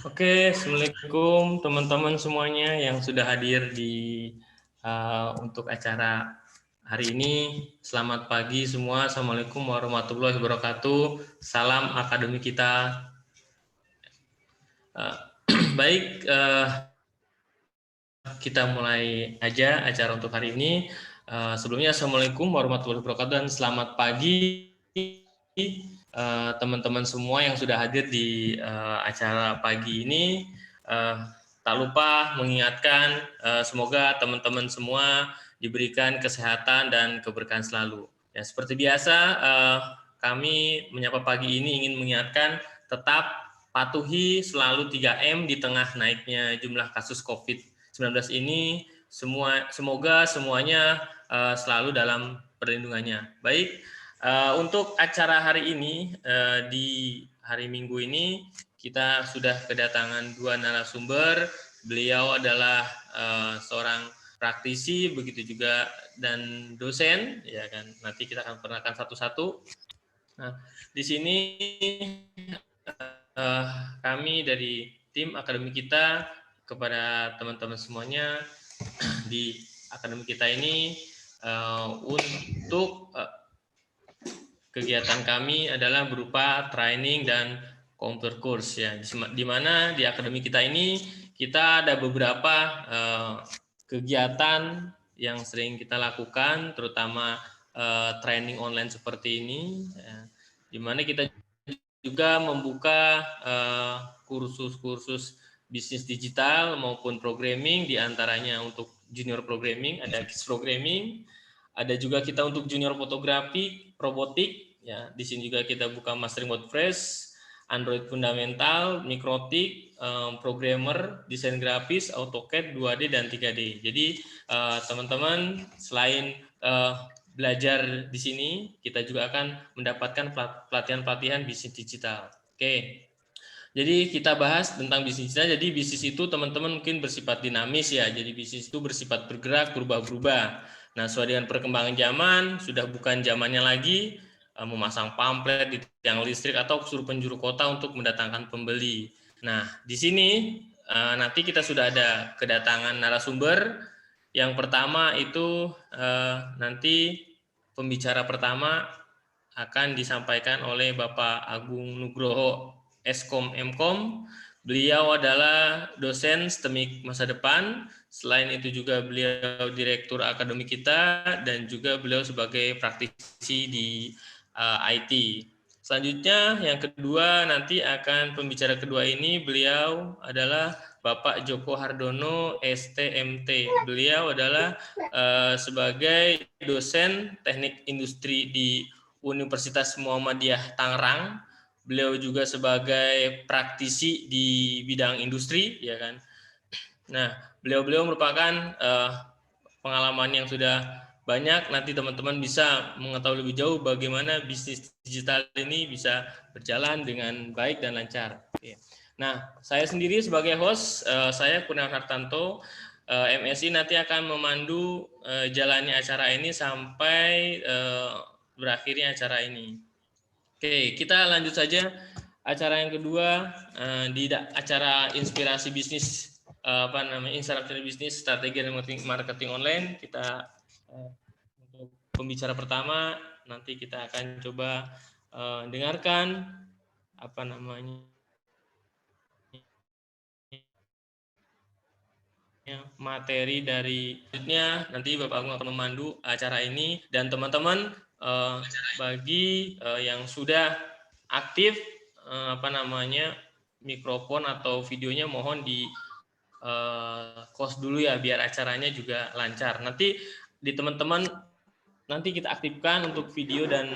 Oke, Assalamualaikum teman-teman semuanya yang sudah hadir di untuk acara hari ini. Selamat pagi semua. Assalamualaikum warahmatullahi wabarakatuh. Salam akademi kita. Uh, baik, kita mulai aja acara untuk hari ini. Sebelumnya, Assalamualaikum warahmatullahi wabarakatuh dan selamat pagi teman-teman semua yang sudah hadir di acara pagi ini. Tak lupa mengingatkan semoga teman-teman semua diberikan kesehatan dan keberkahan selalu. Ya, seperti biasa, kami menyapa pagi ini ingin mengingatkan tetap patuhi selalu 3M di tengah naiknya jumlah kasus COVID-19 ini. Semoga semuanya selalu dalam perlindungannya. Baik, untuk acara hari ini, di hari Minggu ini, kita sudah kedatangan dua narasumber. Beliau adalah seorang praktisi, begitu juga dan dosen, ya kan. Nanti kita akan perkenalkan satu-satu. Nah, di sini kami dari tim akademi kita kepada teman-teman semuanya di akademi kita ini untuk kegiatan kami adalah berupa training dan computer course ya, di mana di akademi kita ini kita ada beberapa kegiatan yang sering kita lakukan, terutama training online seperti ini, ya, di mana kita juga membuka kursus-kursus bisnis digital maupun programming, diantaranya untuk junior programming ada kids programming. Ada juga kita untuk junior fotografi, robotik, ya. Di sini juga kita buka mastering WordPress, Android fundamental, mikrotik, programmer, desain grafis, AutoCAD, 2D dan 3D. Jadi teman-teman selain belajar di sini, kita juga akan mendapatkan pelatihan-pelatihan bisnis digital. Oke. Jadi kita bahas tentang bisnis digital. Jadi bisnis itu teman-teman mungkin bersifat dinamis ya. Jadi bisnis itu bersifat bergerak, berubah-ubah. Nah, sesuai dengan perkembangan zaman, sudah bukan zamannya lagi memasang pamflet di tiang listrik atau suruh penjuru kota untuk mendatangkan pembeli. Nah, di sini nanti kita sudah ada kedatangan narasumber. Yang pertama itu nanti pembicara pertama akan disampaikan oleh Bapak Agung Nugroho, Eskom Mkom. Beliau adalah dosen STEMIK masa depan. Selain itu juga beliau direktur akademi kita dan juga beliau sebagai praktisi di IT. Selanjutnya yang kedua nanti akan pembicara kedua ini beliau adalah Bapak Joko Hardono STMT. Beliau adalah sebagai dosen teknik industri di Universitas Muhammadiyah Tangerang. Beliau juga sebagai praktisi di bidang industri, ya kan. Nah, beliau merupakan pengalaman yang sudah banyak. Nanti teman-teman bisa mengetahui lebih jauh bagaimana bisnis digital ini bisa berjalan dengan baik dan lancar. Nah, saya sendiri sebagai host, saya Kurniawan Hartanto, MSI nanti akan memandu jalannya acara ini sampai berakhirnya acara ini. Oke, kita lanjut saja acara yang kedua di acara inspirasi bisnis inspirasi bisnis strategi dan marketing online. Kita untuk pembicara pertama nanti kita akan coba dengarkan materi dari selanjutnya. Nanti Bapak Agung akan memandu acara ini dan teman-teman bagi yang sudah aktif mikrofon atau videonya mohon di close dulu ya biar acaranya juga lancar. Nanti di teman-teman nanti kita aktifkan untuk video dan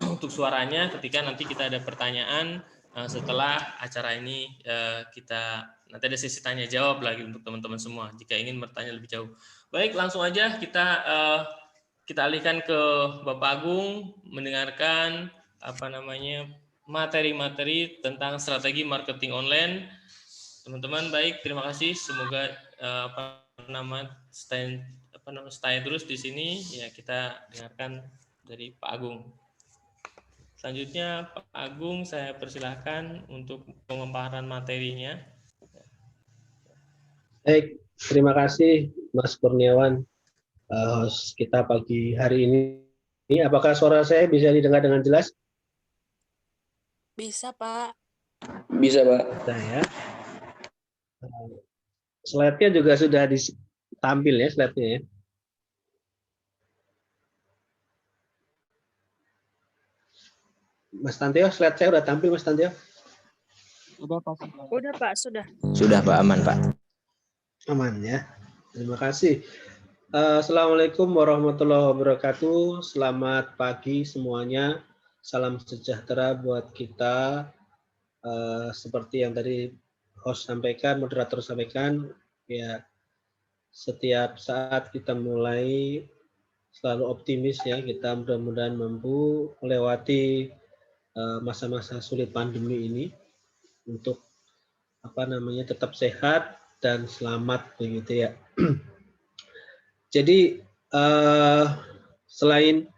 untuk suaranya ketika nanti kita ada pertanyaan setelah acara ini kita nanti ada sesi tanya jawab lagi untuk teman-teman semua jika ingin bertanya lebih jauh. Baik, langsung aja kita alihkan ke Bapak Agung mendengarkan materi-materi tentang strategi marketing online. Teman-teman baik, terima kasih. Semoga stay terus di sini ya, kita dengarkan dari Pak Agung. Selanjutnya Pak Agung, saya persilahkan untuk pemaparan materinya. Baik, terima kasih Mas Kurniawan, host kita pagi hari ini. Apakah suara saya bisa didengar dengan jelas? Bisa, Pak. Bisa, Pak. Nah ya, slide-nya juga sudah ditampil ya, slide-nya ya. Mas Tantio, slide saya udah tampil Mas Tantio? Udah, Pak, sudah. Sudah, Pak. Aman, Pak. Aman ya, terima kasih. Assalamualaikum warahmatullahi wabarakatuh. Selamat pagi semuanya. Salam sejahtera buat kita. Seperti yang tadi host sampaikan, moderator sampaikan, ya setiap saat kita mulai selalu optimis ya. Kita mudah-mudahan mampu melewati masa-masa sulit pandemi ini untuk tetap sehat dan selamat begitu ya. Jadi selain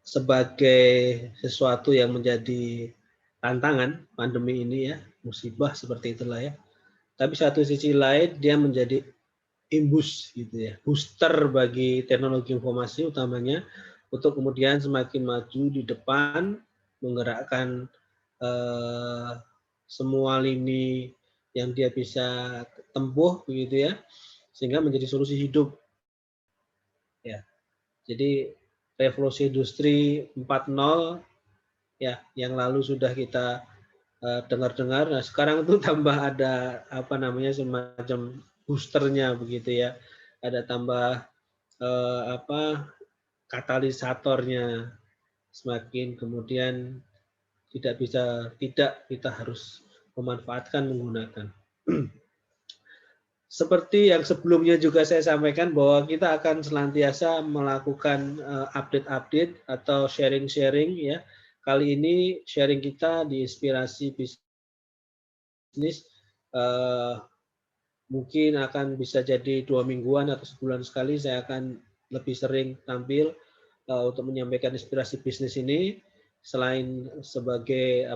sebagai sesuatu yang menjadi tantangan pandemi ini ya, musibah seperti itulah ya. Tapi satu sisi lain dia menjadi imbus gitu ya, booster bagi teknologi informasi utamanya untuk kemudian semakin maju di depan, menggerakkan semua lini yang dia bisa tempuh begitu ya, sehingga menjadi solusi hidup ya. Jadi revolusi industri 4.0 ya yang lalu sudah kita dengar-dengar. Nah, sekarang itu tambah ada semacam boosternya begitu ya. Ada tambah katalisatornya, semakin kemudian tidak kita harus memanfaatkan menggunakan. Seperti yang sebelumnya juga saya sampaikan bahwa kita akan senantiasa melakukan update-update atau sharing-sharing ya. Kali ini sharing kita di Inspirasi Bisnis mungkin akan bisa jadi 2 mingguan atau sebulan sekali saya akan lebih sering tampil untuk menyampaikan inspirasi bisnis ini, selain sebagai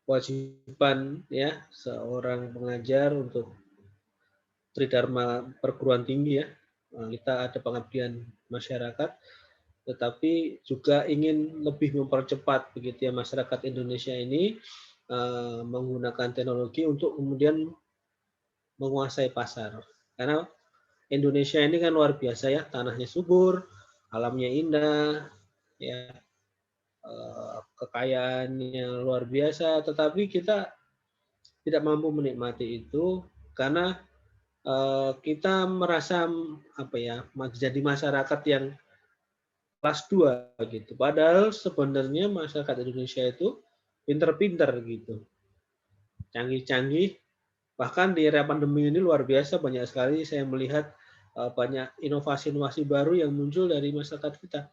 kewajiban ya seorang pengajar untuk Tridharma perguruan tinggi ya, kita ada pengabdian masyarakat, tetapi juga ingin lebih mempercepat begitu ya masyarakat Indonesia ini menggunakan teknologi untuk kemudian menguasai pasar. Karena Indonesia ini kan luar biasa ya, tanahnya subur, alamnya indah, ya kekayaannya luar biasa, tetapi kita tidak mampu menikmati itu karena kita merasa jadi masyarakat yang kelas 2 gitu. Padahal sebenarnya masyarakat Indonesia itu pinter-pinter gitu. Canggih-canggih. Bahkan di era pandemi ini luar biasa, banyak sekali saya melihat banyak inovasi-inovasi baru yang muncul dari masyarakat kita.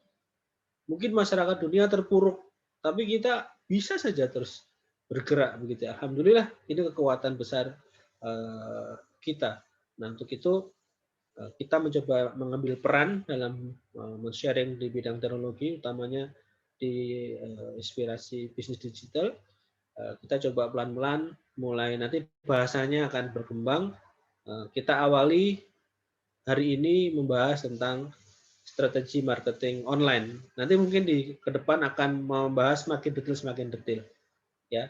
Mungkin masyarakat dunia terpuruk, tapi kita bisa saja terus bergerak begitu. Alhamdulillah, ini kekuatan besar kita. Nah, untuk itu kita mencoba mengambil peran dalam men-sharing di bidang teknologi, utamanya di inspirasi bisnis digital. Kita coba pelan-pelan, mulai nanti bahasanya akan berkembang. Kita awali hari ini membahas tentang strategi marketing online. Nanti mungkin di ke depan akan membahas semakin detail ya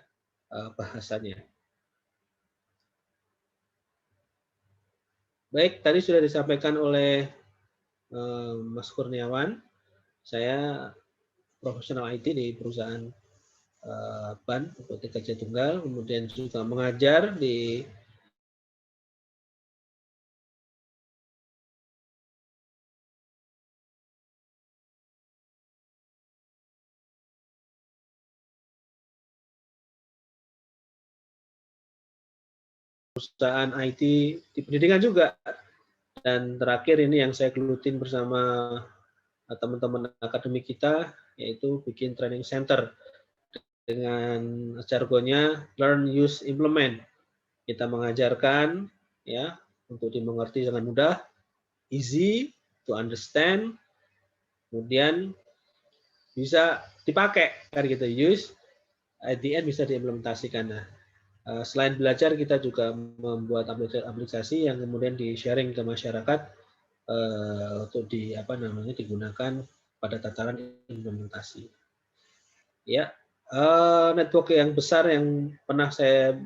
bahasanya. Baik, tadi sudah disampaikan oleh Mas Kurniawan, saya profesional IT di perusahaan BAN, PT Kerja Tunggal, kemudian juga mengajar di perusahaan IT di pendidikan juga. Dan terakhir ini yang saya gelutin bersama teman-teman akademik kita, yaitu bikin training center dengan jargonnya learn, use, implement. Kita mengajarkan ya untuk dimengerti dengan mudah, easy to understand, kemudian bisa dipakai kan gitu, use at the end bisa diimplementasikan. Nah, selain belajar kita juga membuat aplikasi yang kemudian di sharing ke masyarakat untuk digunakan pada tataran implementasi. Ya, network yang besar yang pernah saya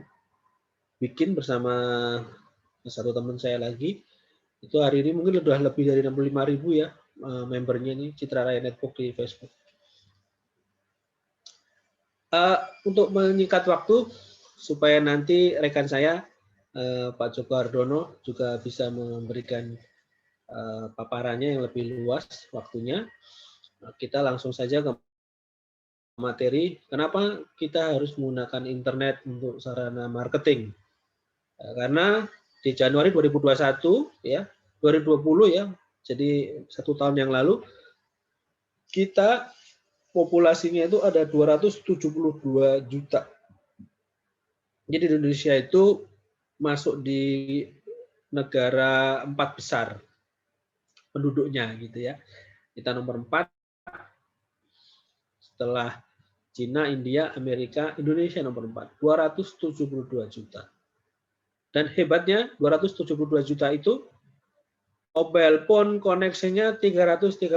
bikin bersama satu teman saya lagi, itu hari ini mungkin sudah lebih dari 65.000 ya membernya ini Citra Raya Network di Facebook. Untuk menyingkat waktu supaya nanti rekan saya Pak Joko Hardono juga bisa memberikan paparannya yang lebih luas waktunya, kita langsung saja ke materi. Kenapa kita harus menggunakan internet untuk sarana marketing? Karena di Januari 2021 ya, 2020 ya, jadi 1 tahun yang lalu kita populasinya itu ada 272 juta. Jadi di Indonesia itu masuk di negara 4 besar penduduknya gitu ya. Kita nomor 4 setelah Cina, India, Amerika, Indonesia nomor 4, 272 juta. Dan hebatnya 272 juta itu mobile phone koneksinya 338.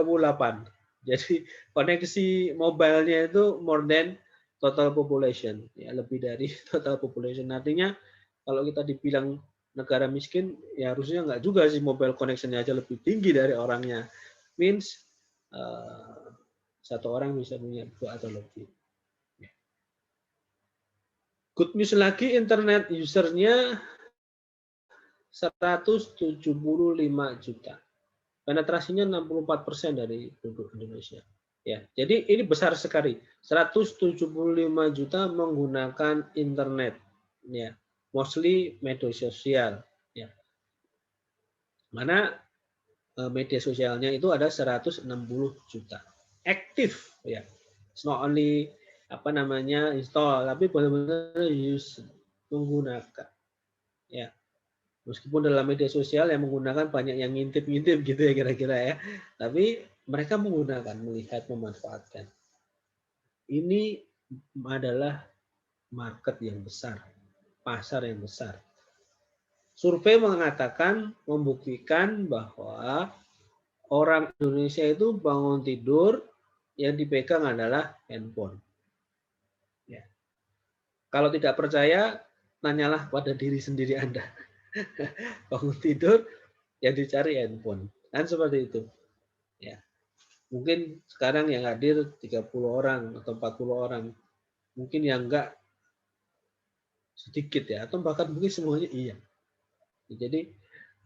Jadi koneksi mobilenya itu more than total population, ya lebih dari total population. Artinya kalau kita dibilang negara miskin, ya harusnya nggak juga sih, mobile connection-nya aja lebih tinggi dari orangnya. Means satu orang bisa punya 2 atau lebih. Good news lagi, internet usernya 175 juta. Penetrasinya 64% dari penduduk Indonesia. Ya, jadi ini besar sekali. 175 juta menggunakan internet, ya, mostly media sosial. Ya, mana media sosialnya itu ada 160 juta. Aktif, ya. It's not only install, tapi benar-benar use, menggunakan. Ya. Meskipun dalam media sosial yang menggunakan banyak yang ngintip-ngintip gitu ya kira-kira ya. Tapi mereka menggunakan, melihat, memanfaatkan. Ini adalah market yang besar, pasar yang besar. Survei mengatakan, membuktikan bahwa orang Indonesia itu bangun tidur yang dipegang adalah handphone. Ya. Kalau tidak percaya, tanyalah pada diri sendiri Anda. Bangun tidur yang dicari handphone, kan seperti itu ya. Mungkin sekarang yang hadir 30 orang atau 40 orang, mungkin yang enggak sedikit ya, atau bahkan mungkin semuanya iya. Jadi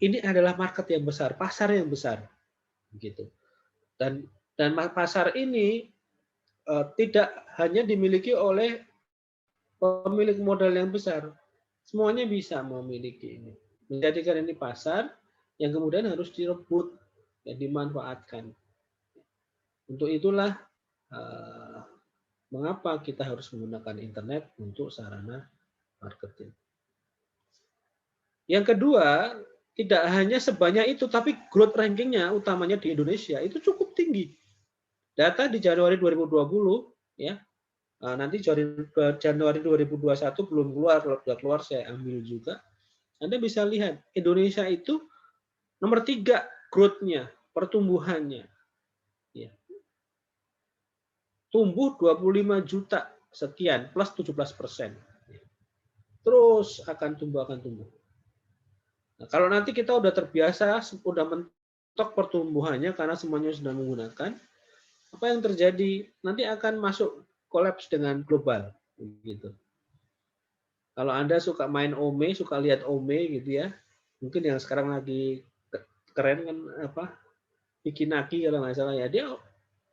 ini adalah market yang besar, pasar yang besar begitu. Dan pasar ini tidak hanya dimiliki oleh pemilik modal yang besar, semuanya bisa memiliki ini. Menjadikan ini pasar yang kemudian harus direbut dan dimanfaatkan. Untuk itulah mengapa kita harus menggunakan internet untuk sarana marketing. Yang kedua, tidak hanya sebanyak itu, tapi growth rankingnya utamanya di Indonesia itu cukup tinggi. Data di Januari 2020, ya, nanti Januari 2021 belum keluar, kalau sudah keluar saya ambil juga. Anda bisa lihat Indonesia itu nomor 3 growth-nya, pertumbuhannya. Ya. Tumbuh 25 juta sekian, plus 17%. Terus akan tumbuh. Nah, kalau nanti kita udah terbiasa, sudah mentok pertumbuhannya karena semuanya sudah menggunakan, apa yang terjadi? Nanti akan masuk kolaps dengan global. Gitu. Kalau Anda suka main Ome, suka lihat Ome gitu ya, mungkin yang sekarang lagi keren kan Ikinaki kalau nggak salah ya, dia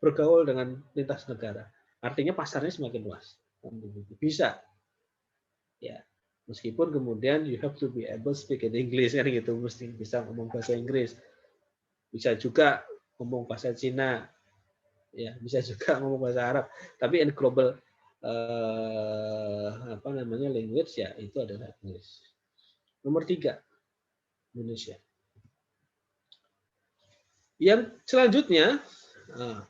bergaul dengan lintas negara. Artinya pasarnya semakin luas. Bisa. Ya. Meskipun kemudian you have to be able to speak in English kan gitu, mesti bisa ngomong bahasa Inggris. Bisa juga ngomong bahasa Cina. Ya, bisa juga ngomong bahasa Arab. Tapi in global language ya itu adalah English. Nomor 3 Indonesia. Yang selanjutnya Nah,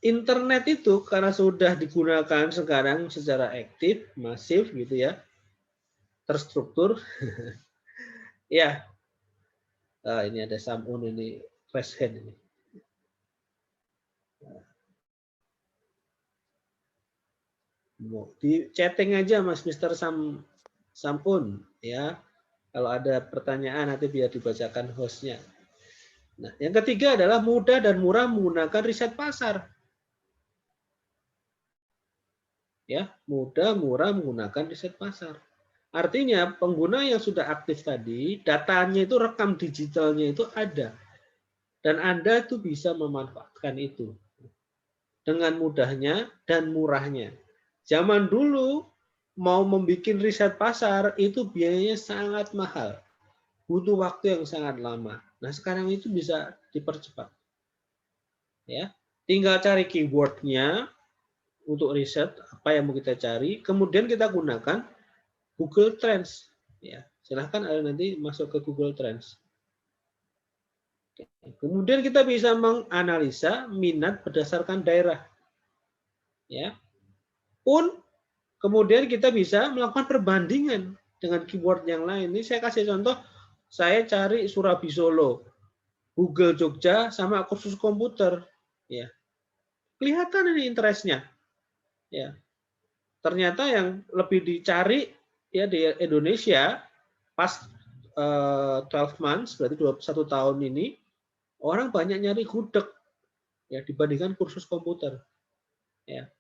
internet itu karena sudah digunakan sekarang secara aktif, masif gitu ya, terstruktur. Ya, ini ada Samun ini flash hand ini. Di chatting aja Mas Mr. Sampun ya. Kalau ada pertanyaan nanti biar dibacakan hostnya. Nah, yang ketiga adalah mudah dan murah menggunakan riset pasar. Ya, mudah murah menggunakan riset pasar. Artinya pengguna yang sudah aktif tadi, datanya itu rekam digitalnya itu ada. Dan Anda tuh bisa memanfaatkan itu dengan mudahnya dan murahnya. Zaman dulu mau membuat riset pasar itu biayanya sangat mahal. Butuh waktu yang sangat lama. Nah, sekarang itu bisa dipercepat. Ya. Tinggal cari keyword-nya untuk riset apa yang mau kita cari, kemudian kita gunakan Google Trends. Ya, silahkan nanti masuk ke Google Trends. Kemudian kita bisa menganalisa minat berdasarkan daerah. Ya. Pun kemudian kita bisa melakukan perbandingan dengan keyword yang lain. Ini saya kasih contoh, saya cari Surabi Solo, Google Jogja sama kursus komputer. Ya. Kelihatan ini interestnya. Ya. Ternyata yang lebih dicari ya di Indonesia pas 12 months, berarti 21 tahun ini, orang banyak nyari gudeg ya dibandingkan kursus komputer. Ya.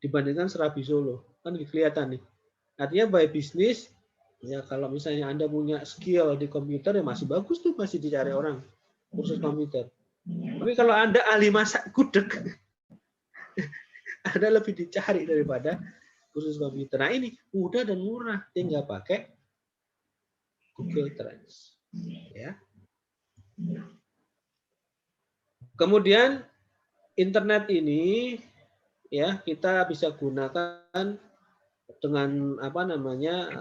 Dibandingkan Serabi Solo. Kan kelihatan nih. Artinya by bisnis, ya kalau misalnya Anda punya skill di komputer ya masih bagus tuh, masih dicari orang kursus komputer. Tapi kalau Anda ahli masak gudeg, Anda lebih dicari daripada kursus komputer. Nah ini mudah dan murah, tinggal pakai Google Trends. Ya. Kemudian internet ini ya kita bisa gunakan dengan apa namanya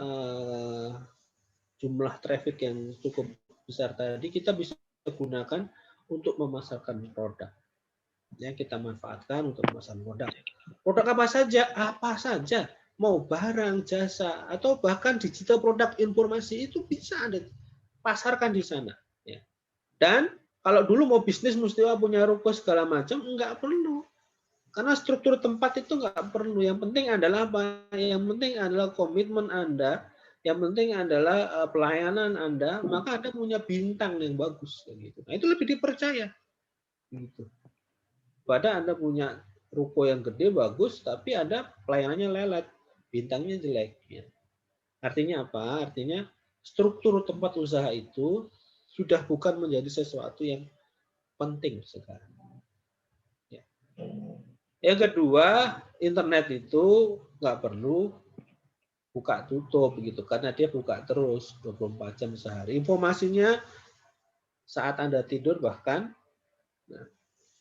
jumlah traffic yang cukup besar tadi, kita bisa gunakan untuk memasarkan produk. Ya, kita manfaatkan untuk memasarkan produk. Produk apa saja? Apa saja. Mau barang, jasa, atau bahkan digital produk informasi itu bisa Anda pasarkan di sana. Ya. Dan kalau dulu mau bisnis mesti punya ruko segala macam, enggak perlu. Karena struktur tempat itu nggak perlu. Yang penting adalah apa? Yang penting adalah komitmen Anda. Yang penting adalah pelayanan Anda. Maka Anda punya bintang yang bagus. Gitu. Nah, itu lebih dipercaya. Gitu. Pada Anda punya ruko yang gede, bagus, tapi Anda pelayanannya lelet. Bintangnya jelek. Ya. Artinya apa? Artinya struktur tempat usaha itu sudah bukan menjadi sesuatu yang penting sekarang. Ya. Yang kedua, internet itu nggak perlu buka tutup begitu, karena dia buka terus 24 jam sehari. Informasinya saat Anda tidur bahkan nah,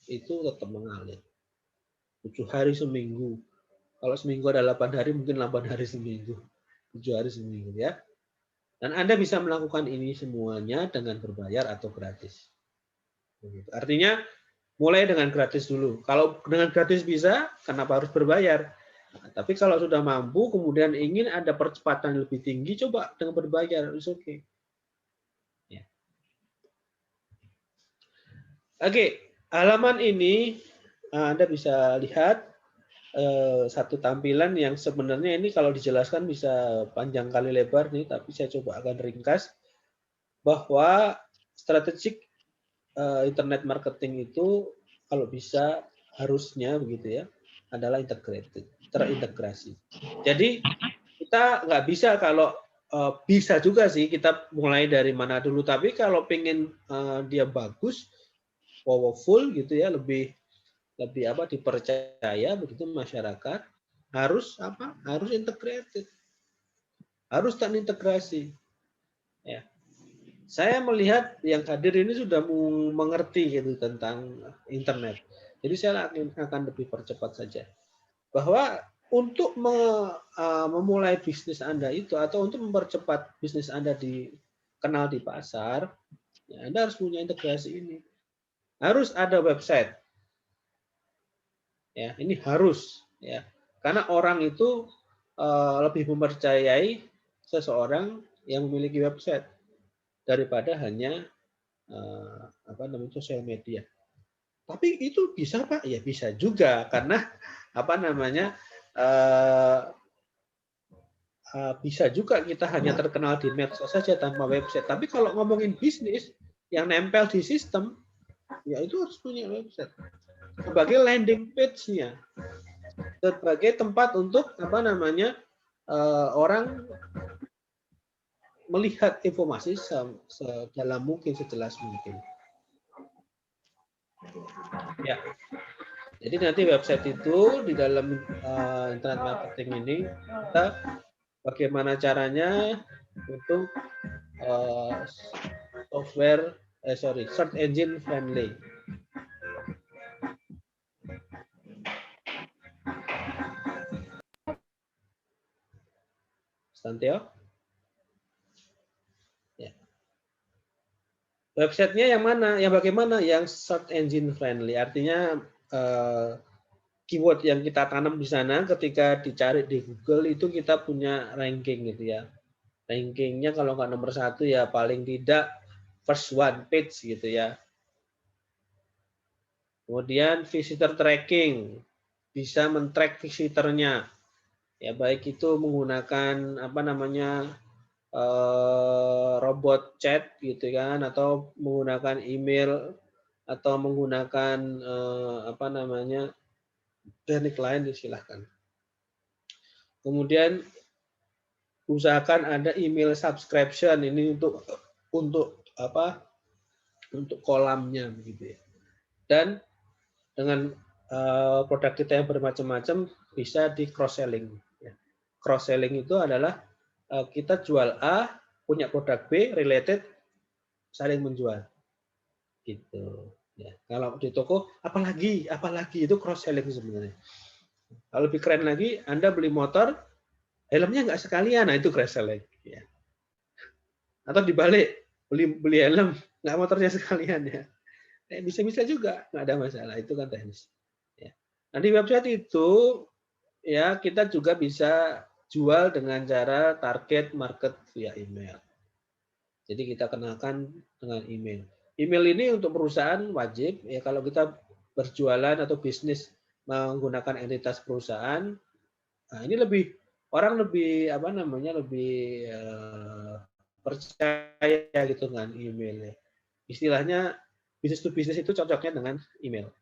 itu tetap mengalir. 7 hari seminggu. Kalau seminggu ada 8 hari, mungkin 8 hari seminggu. 7 hari seminggu ya. Dan Anda bisa melakukan ini semuanya dengan berbayar atau gratis. Begitu. Artinya mulai dengan gratis dulu. Kalau dengan gratis bisa, kenapa harus berbayar? Nah, tapi kalau sudah mampu, kemudian ingin ada percepatan lebih tinggi, coba dengan berbayar. It's okay. Ya. Oke, halaman ini Anda bisa lihat satu tampilan yang sebenarnya ini kalau dijelaskan bisa panjang kali lebar nih, tapi saya coba akan ringkas bahwa strategik internet marketing itu kalau bisa harusnya begitu ya adalah terintegrasi. Jadi kita nggak bisa kalau bisa juga sih kita mulai dari mana dulu, tapi kalau pengen dia bagus, powerful gitu ya, lebih apa dipercaya begitu masyarakat, harus apa? Harus integrated, harus terintegrasi. Ya. Saya melihat yang hadir ini sudah mengerti gitu tentang internet. Jadi saya akan lebih percepat saja. Bahwa untuk memulai bisnis Anda itu atau untuk mempercepat bisnis Anda dikenal di pasar, ya Anda harus punya integrasi ini. Harus ada website. Ya, ini harus ya. Karena orang itu lebih mempercayai seseorang yang memiliki website daripada hanya sosial media. Tapi itu bisa Pak, ya bisa juga karena bisa juga kita hanya terkenal di medsos saja tanpa website. Tapi kalau ngomongin bisnis yang nempel di sistem, ya itu harus punya website sebagai landing page-nya, sebagai tempat untuk orang melihat informasi sedalam mungkin, sejelas mungkin. Ya, jadi nanti website itu di dalam internet marketing ini kita bagaimana caranya untuk search engine friendly. Stantio? Ya. Websitenya yang mana? Yang bagaimana? Yang search engine friendly. Artinya keyword yang kita tanam di sana ketika dicari di Google itu kita punya ranking gitu ya. Rankingnya kalau nggak nomor 1 ya paling tidak first one page gitu ya. Kemudian visitor tracking, bisa men-track visitornya. Ya baik itu menggunakan robot chat gitu kan, atau menggunakan email, atau menggunakan teknik lain, silahkan. Kemudian usahakan ada email subscription, ini untuk kolamnya begitu ya. Dan dengan produk kita yang bermacam-macam bisa di cross selling. Cross selling itu adalah kita jual A, punya produk B related, saling menjual. Gitu. Ya. Kalau di toko apalagi itu cross selling sebenarnya. Kalau lebih keren lagi, Anda beli motor, helmnya nggak sekalian, nah itu cross selling. Ya. Atau dibalik, beli helm, nggak motornya sekalian ya. Bisa-bisa juga, nggak ada masalah, itu kan teknis. Ya. Nah di website itu ya kita juga bisa jual dengan cara target market via email. Jadi kita kenalkan dengan email. Email ini untuk perusahaan wajib ya, kalau kita berjualan atau bisnis menggunakan entitas perusahaan. Nah, ini orang lebih percaya gitu dengan email ya. Istilahnya bisnis to bisnis itu cocoknya dengan email.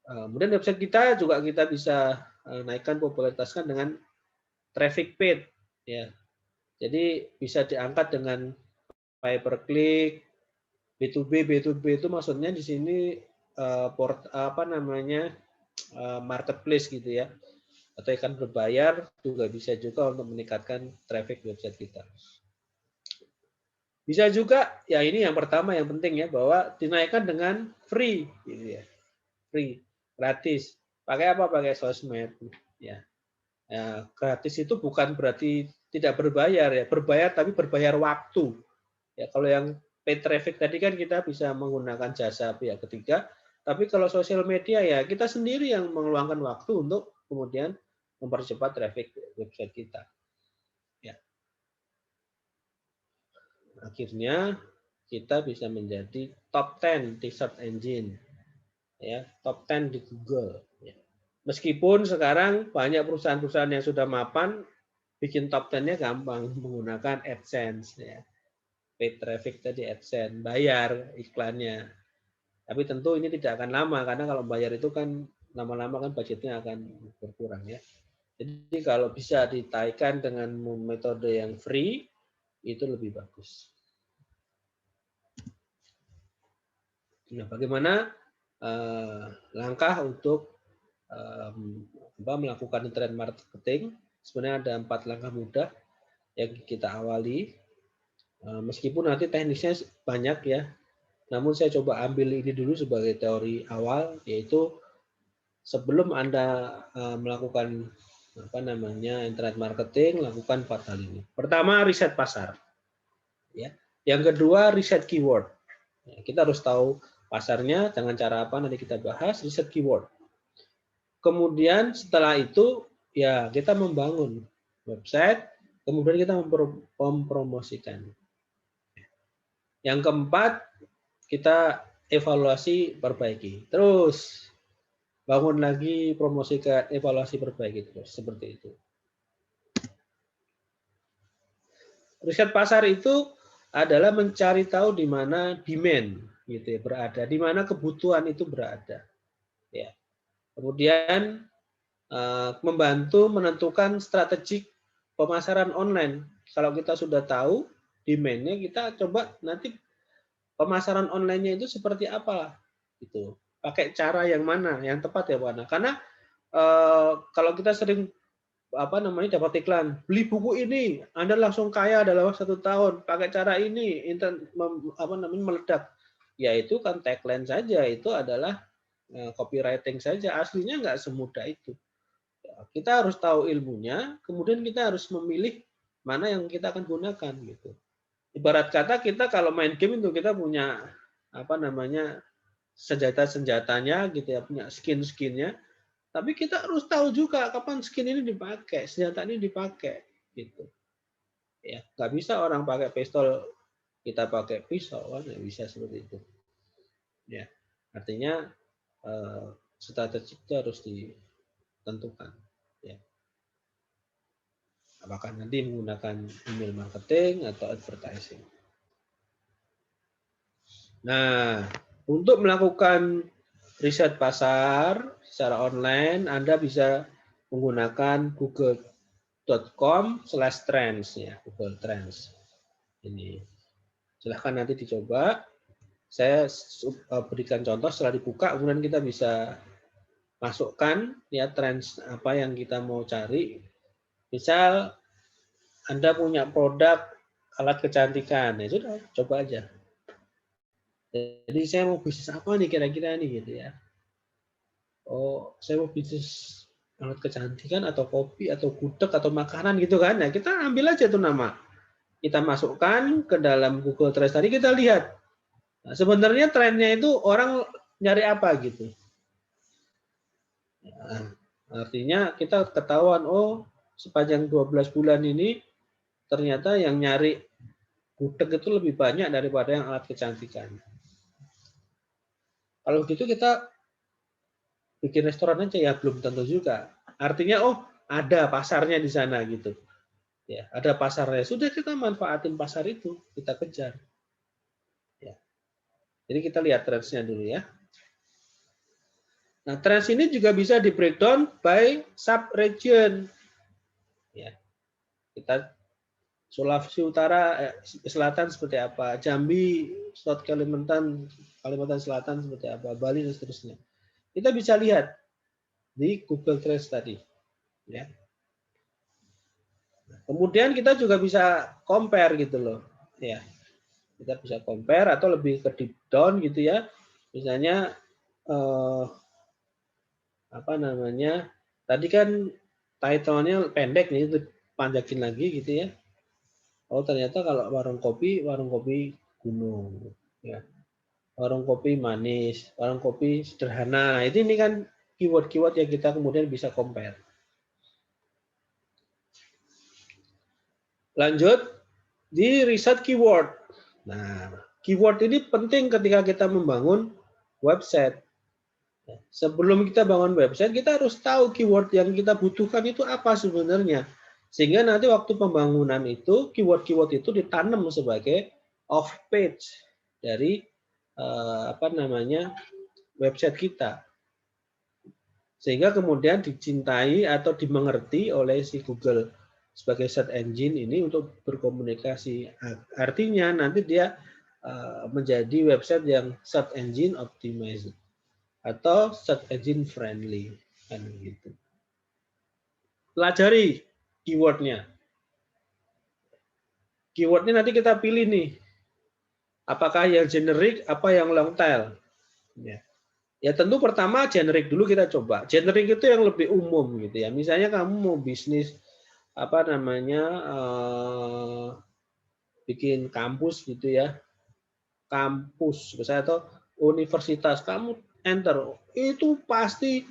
Kemudian website kita juga kita bisa naikkan popularitaskan dengan traffic paid ya. Jadi bisa diangkat dengan pay per click, B2B itu maksudnya di sini marketplace gitu ya. Atau ikan berbayar juga bisa juga untuk meningkatkan traffic website kita. Bisa juga ya, ini yang pertama yang penting ya, bahwa dinaikkan dengan free gitu ya. Free, gratis. Pakai apa? Pakai sosmed ya. Ya, gratis itu bukan berarti tidak berbayar ya, berbayar tapi berbayar waktu. Ya, kalau yang paid traffic tadi kan kita bisa menggunakan jasa pihak ketiga, tapi kalau sosial media ya kita sendiri yang mengeluangkan waktu untuk kemudian mempercepat traffic website kita. Ya. Akhirnya kita bisa menjadi top 10 di search engine. Ya, top 10 di Google. Ya. Meskipun sekarang banyak perusahaan-perusahaan yang sudah mapan, bikin top 10-nya gampang menggunakan AdSense. Ya. Paid traffic tadi AdSense, bayar iklannya. Tapi tentu ini tidak akan lama, karena kalau bayar itu kan lama-lama kan budgetnya akan berkurang ya. Jadi kalau bisa ditaikan dengan metode yang free, itu lebih bagus. Nah, bagaimana langkah untuk melakukan internet marketing? Sebenarnya ada 4 langkah mudah yang kita awali. Meskipun nanti teknisnya banyak ya, namun saya coba ambil ini dulu sebagai teori awal, yaitu sebelum Anda melakukan internet marketing, lakukan 4 hal ini. Pertama, riset pasar. Ya. Yang kedua, riset keyword. Ya, kita harus tahu pasarnya dengan cara apa, nanti kita bahas. Riset keyword. kemudian setelah itu ya kita membangun website, kemudian kita mempromosikan. Yang keempat, kita evaluasi, perbaiki. Terus bangun lagi, promosikan, evaluasi, perbaiki terus seperti itu. Riset pasar itu adalah mencari tahu di mana demand gitu ya berada, di mana kebutuhan itu berada. Ya. Kemudian membantu menentukan strategi pemasaran online. Kalau kita sudah tahu demand-nya, kita coba nanti pemasaran online-nya itu seperti apa gitu. Pakai cara yang mana, yang tepat ya Pak. Karena kalau kita sering dapat iklan, beli buku ini Anda langsung kaya dalam 1 tahun, pakai cara ini meledak. Ya itu kan tagline saja, itu adalah copywriting saja, aslinya nggak semudah itu. Kita harus tahu ilmunya, kemudian kita harus memilih mana yang kita akan gunakan gitu. Ibarat kata kita kalau main game itu kita punya senjata-senjatanya gitu ya, punya skin-skinnya. Tapi kita harus tahu juga kapan skin ini dipakai, senjata ini dipakai, gitu. Ya, nggak bisa orang pakai pistol, kita pakai pisau, kan nggak bisa seperti itu. Ya, artinya strategi itu harus ditentukan. Ya. Apakah nanti menggunakan email marketing atau advertising. Nah, untuk melakukan riset pasar secara online, Anda bisa menggunakan google.com/trends ya, Google Trends. Ini silahkan nanti dicoba. Saya berikan contoh setelah dibuka, kemudian kita bisa masukkan ya trends apa yang kita mau cari. Misal Anda punya produk alat kecantikan, ya sudah coba aja. Jadi saya mau bisnis apa nih kira-kira nih gitu ya. Oh, saya mau bisnis alat kecantikan atau kopi atau gudeg atau makanan gitu kan. Nah, kita ambil aja tuh nama. Kita masukkan ke dalam Google Trends tadi, kita lihat. Nah, sebenarnya trennya itu orang nyari apa gitu. Nah, artinya kita ketahuan, oh sepanjang 12 bulan ini ternyata yang nyari gudeg itu lebih banyak daripada yang alat kecantikan. Kalau gitu kita bikin restoran aja ya, belum tentu juga. Artinya oh ada pasarnya di sana gitu. Ya, ada pasarnya. Sudah kita manfaatin pasar itu, kita kejar. Ya. Jadi kita lihat trendsnya dulu ya. Nah, trends ini juga bisa di breakdown by sub-region. Ya. Kita Sulawesi Utara, Selatan seperti apa, Jambi, South Kalimantan Selatan seperti apa, Bali dan seterusnya. Kita bisa lihat di Google Trends tadi. Ya. Kemudian kita juga bisa compare gitu loh. Ya. Kita bisa compare atau lebih ke deep down gitu ya. Misalnya tadi kan title-nya pendek nih, itu panjakin lagi gitu ya. Oh ternyata kalau warung kopi gunung, ya. Warung kopi manis, warung kopi sederhana. Ini kan keyword-keyword yang kita kemudian bisa compare. Lanjut di riset keyword. Nah, keyword ini penting ketika kita membangun website. Sebelum kita bangun website, kita harus tahu keyword yang kita butuhkan itu apa sebenarnya. Sehingga nanti waktu pembangunan itu, keyword-keyword itu ditanam sebagai off page dari website kita. Sehingga kemudian dicintai atau dimengerti oleh si Google sebagai search engine ini untuk berkomunikasi. Artinya nanti dia menjadi website yang search engine optimized atau search engine friendly, kan gitu. Pelajari keywordnya. Keywordnya nanti kita pilih nih, apakah yang generik, apa yang long tail. Ya tentu pertama generik dulu kita coba. Generik itu yang lebih umum gitu ya. Misalnya kamu mau bisnis bikin kampus gitu ya, kampus misalnya atau universitas, kamu enter itu pasti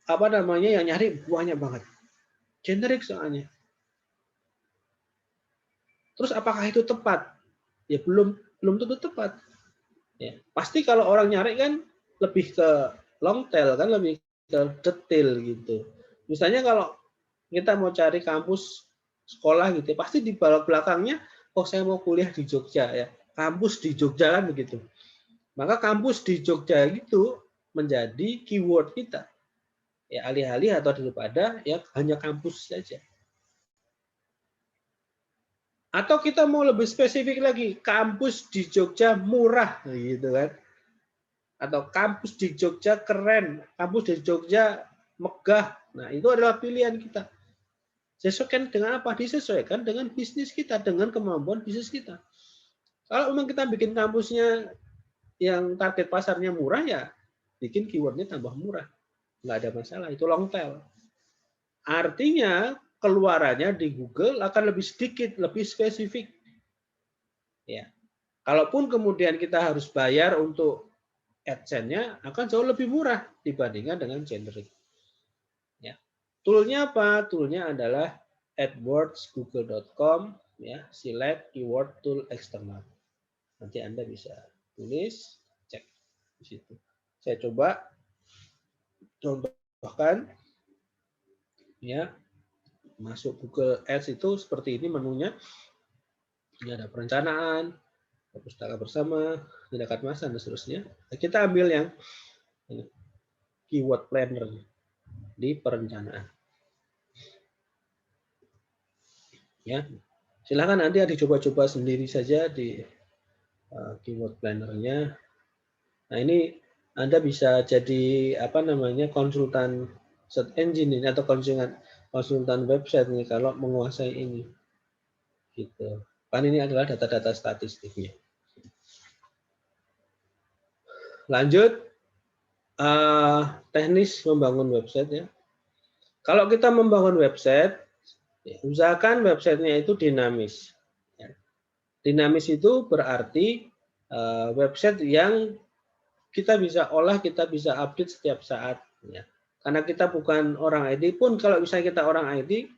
apa namanya yang nyari banyak banget. Generik soalnya. Terus apakah itu tepat? Ya belum tentu tepat. Ya, pasti kalau orang nyari kan lebih ke long tail kan, lebih ke detail gitu. Misalnya kalau kita mau cari kampus sekolah gitu, pasti di belakangnya, oh saya mau kuliah di Jogja ya, kampus di Jogja kan begitu. Maka kampus di Jogja itu menjadi keyword kita. Ya alih-alih atau daripada ya hanya kampus saja. Atau kita mau lebih spesifik lagi, kampus di Jogja murah gitu kan. Atau kampus di Jogja keren, kampus di Jogja megah. Nah, itu adalah pilihan kita. Sesuaikan dengan apa? Disesuaikan dengan bisnis kita, dengan kemampuan bisnis kita. Kalau memang kita bikin kampusnya yang target pasarnya murah, ya bikin keywordnya tambah murah. Nggak ada masalah, itu long tail. Artinya keluarannya di Google akan lebih sedikit, lebih spesifik. Ya. Kalaupun kemudian kita harus bayar untuk AdSense-nya, akan jauh lebih murah dibandingkan dengan generic. Ya. Toolnya apa? Toolnya adalah AdWords Google.com, ya, select keyword tool eksternal. Nanti Anda bisa tulis, cek di situ. Saya coba contohkan, ya, masuk Google Ads itu seperti ini menunya. Ini ada perencanaan, pustaka bersama, tindakan massa dan seterusnya. Nah, kita ambil yang ini, keyword planner di perencanaan. Ya, silahkan nanti dicoba-coba sendiri saja di keyword planner-nya. Nah ini Anda bisa jadi apa namanya konsultan search engine ini atau konsultan website nih kalau menguasai ini. Gitu. Kan ini adalah data-data statistiknya. Lanjut teknis membangun website ya. Kalau kita membangun website, ya, usahakan websitenya itu dinamis. Ya. Dinamis itu berarti website yang kita bisa olah, kita bisa update setiap saat. Ya. Karena kita bukan orang IT pun, kalau misalnya kita orang IT,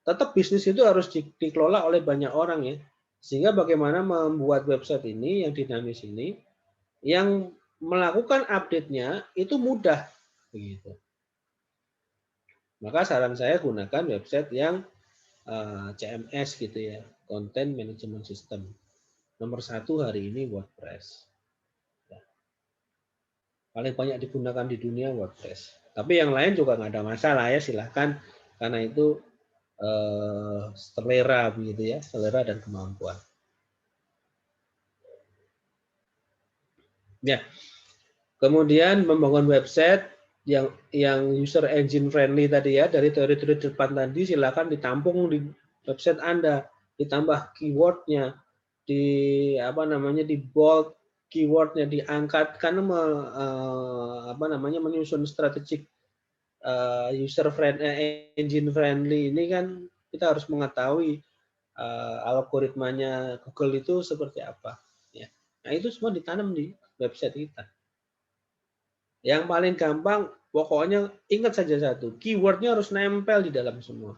tetap bisnis itu harus dikelola oleh banyak orang ya. Sehingga bagaimana membuat website ini yang dinamis ini, yang melakukan update-nya itu mudah. Begitu. Maka saran saya gunakan website yang CMS gitu ya, Content Management System. Nomor 1 hari ini WordPress. Ya. Paling banyak digunakan di dunia WordPress. Tapi yang lain juga nggak ada masalah ya, silahkan karena itu selera begitu ya, selera dan kemampuan. Ya. Kemudian membangun website yang user engine friendly tadi ya, dari teori-teori depan tadi silakan ditampung di website Anda, ditambah keywordnya, di apa namanya di bold keywordnya, diangkat karena apa namanya menyusun strategik user friendly, engine friendly ini kan kita harus mengetahui algoritmanya Google itu seperti apa. Ya. Nah itu semua ditanam di website kita. Yang paling gampang, pokoknya ingat saja satu, keywordnya harus nempel di dalam semua.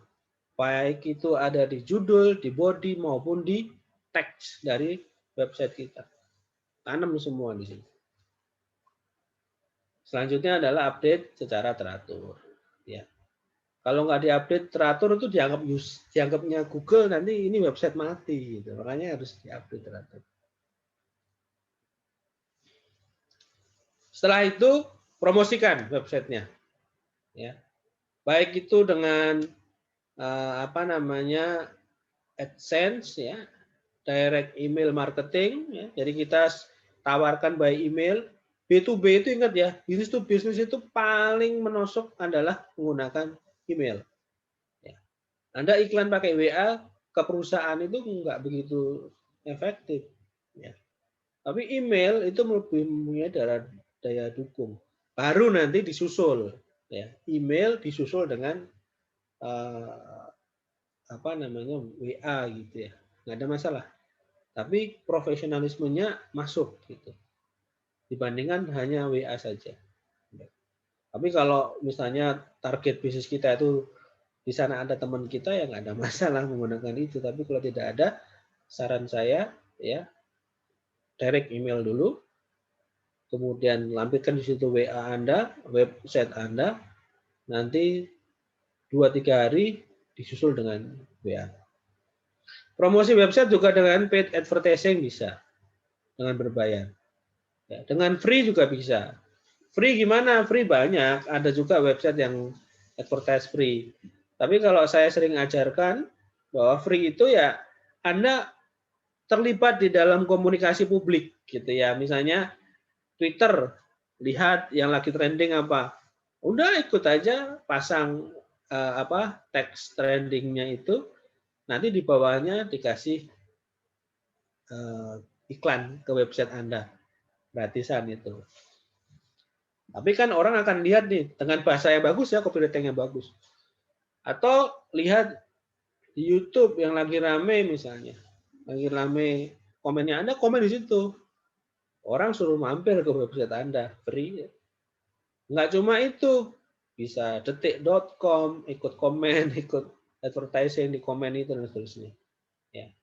Baik itu ada di judul, di body, maupun di teks dari website kita. Tanam semua di sini. Selanjutnya adalah update secara teratur. Ya. Kalau nggak diupdate teratur itu dianggapnya Google nanti ini website mati. Gitu. Makanya harus diupdate teratur. Setelah itu promosikan websitenya, ya. Baik itu dengan apa namanya AdSense, ya, direct email marketing, ya. Jadi kita tawarkan by email. B2B itu ingat ya, bisnis to bisnis itu paling menosok adalah menggunakan email. Ya. Anda iklan pakai WA ke perusahaan itu nggak begitu efektif, ya. Tapi email itu lebih mempunyai daya dukung. Baru nanti disusul, ya, email disusul dengan apa namanya WA gitu ya, nggak ada masalah. Tapi profesionalismenya masuk gitu, dibandingkan hanya WA saja. Tapi kalau misalnya target bisnis kita itu di sana ada teman kita, ya nggak ada masalah menggunakan itu. Tapi kalau tidak ada, saran saya ya direct email dulu, kemudian lampirkan di situ WA Anda, website Anda, nanti 2-3 hari disusul dengan WA. Promosi website juga dengan paid advertising bisa, dengan berbayar. Ya, dengan free juga bisa. Free gimana? Free banyak. Ada juga website yang advertise free. Tapi kalau saya sering ajarkan bahwa free itu ya Anda terlibat di dalam komunikasi publik gitu ya. Misalnya Twitter, lihat yang lagi trending apa. Udah ikut aja, pasang teks trendingnya itu, nanti di bawahnya dikasih iklan ke website Anda. Gratisan itu. Tapi kan orang akan lihat nih, dengan bahasa yang bagus ya, copywriting yang bagus. Atau lihat di YouTube yang lagi rame misalnya. Lagi rame komennya Anda, komen di situ. Orang suruh mampir ke website Anda, free. Nggak cuma itu, bisa detik.com, ikut komen, ikut advertising di komen itu, dan seterusnya. Ya.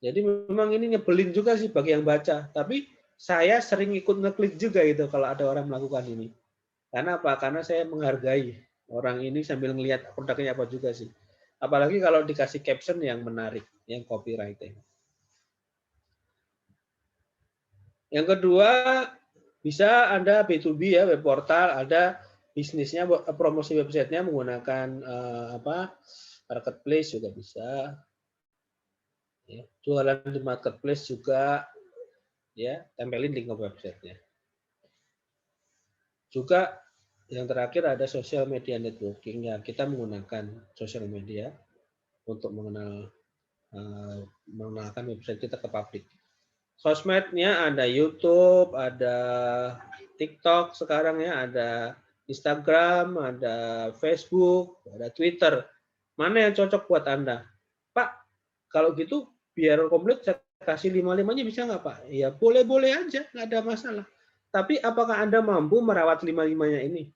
Jadi memang ini nyebelin juga sih bagi yang baca, tapi saya sering ikut ngeklik juga itu kalau ada orang melakukan ini. Karena apa? Karena saya menghargai orang ini sambil ngelihat produknya apa juga sih. Apalagi kalau dikasih caption yang menarik, yang copywriting. Yang kedua, bisa Anda B2B ya, web portal, ada bisnisnya, promosi websitenya menggunakan marketplace juga bisa. Ya, jualan di marketplace juga, ya, tempelin link ke websitenya. Juga yang terakhir ada social media networking, ya, kita menggunakan social media untuk mengenalkan website kita ke publik. Sosmednya ada YouTube, ada TikTok sekarang ya, ada Instagram, ada Facebook, ada Twitter. Mana yang cocok buat Anda? Pak, kalau gitu biar komplit saya kasih 5-5-nya bisa nggak Pak? Ya boleh-boleh aja, nggak ada masalah. Tapi apakah Anda mampu merawat 5-5-nya ini?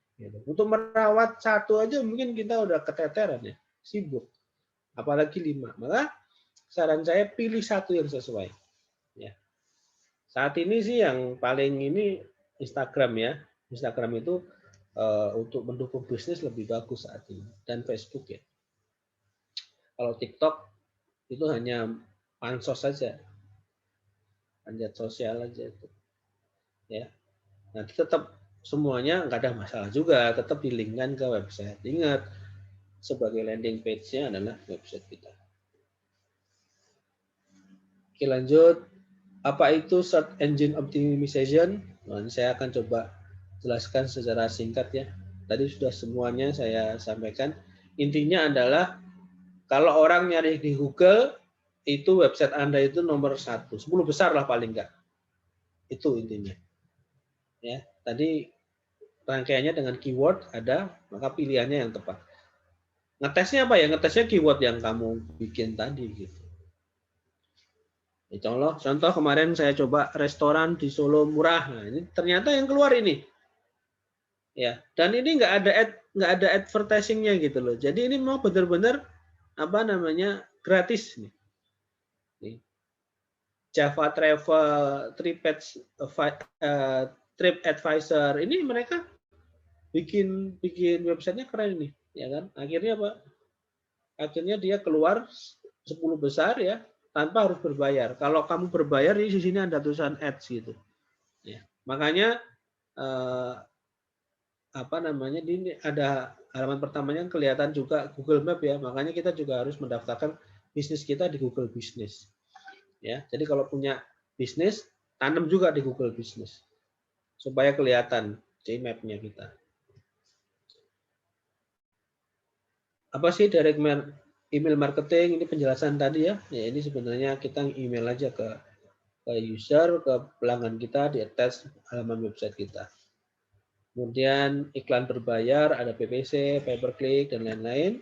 Untuk merawat satu aja mungkin kita udah keteteran ya, sibuk. Apalagi 5. Maka saran saya pilih satu yang sesuai. Ya. Saat ini sih yang paling ini Instagram ya. Instagram itu untuk mendukung bisnis lebih bagus saat ini. Dan Facebook ya. Kalau TikTok itu hanya pansos saja. Panjat sosial aja itu. Ya. Nanti tetap semuanya nggak ada masalah juga. Tetap di-linkkan ke website. Ingat, sebagai landing page-nya adalah website kita. Oke, lanjut. Apa itu search engine optimization? Nah, saya akan coba jelaskan secara singkat ya. Tadi sudah semuanya saya sampaikan. Intinya adalah kalau orang nyari di Google, itu website Anda itu nomor 1. 10 besar lah paling enggak. Itu intinya. Ya, tadi rangkaiannya dengan keyword ada, maka pilihannya yang tepat. Ngetesnya apa ya? Ngetesnya keyword yang kamu bikin tadi gitu. Ya, contoh kemarin saya coba restoran di Solo murah. Nah, ini ternyata yang keluar ini. Ya, dan ini nggak ada advertisingnya gitu loh. Jadi ini mau benar-benar gratis nih. Java Travel, TripAdvisor, ini mereka bikin websitenya keren nih, ya kan? Akhirnya apa? Akhirnya dia keluar 10 besar ya, tanpa harus berbayar. Kalau kamu berbayar di sini ada tulisan ads gitu. Ya. Makanya ini ada halaman pertamanya kelihatan juga Google Map ya. Makanya kita juga harus mendaftarkan bisnis kita di Google Business. Ya. Jadi kalau punya bisnis, tanam juga di Google Business supaya kelihatan Map-nya kita. Apa sih direct email marketing? Ini penjelasan tadi ya. Ya ini sebenarnya kita email aja ke user, ke pelanggan kita, di attach halaman website kita. Kemudian iklan berbayar, ada PPC, pay per click, dan lain-lain.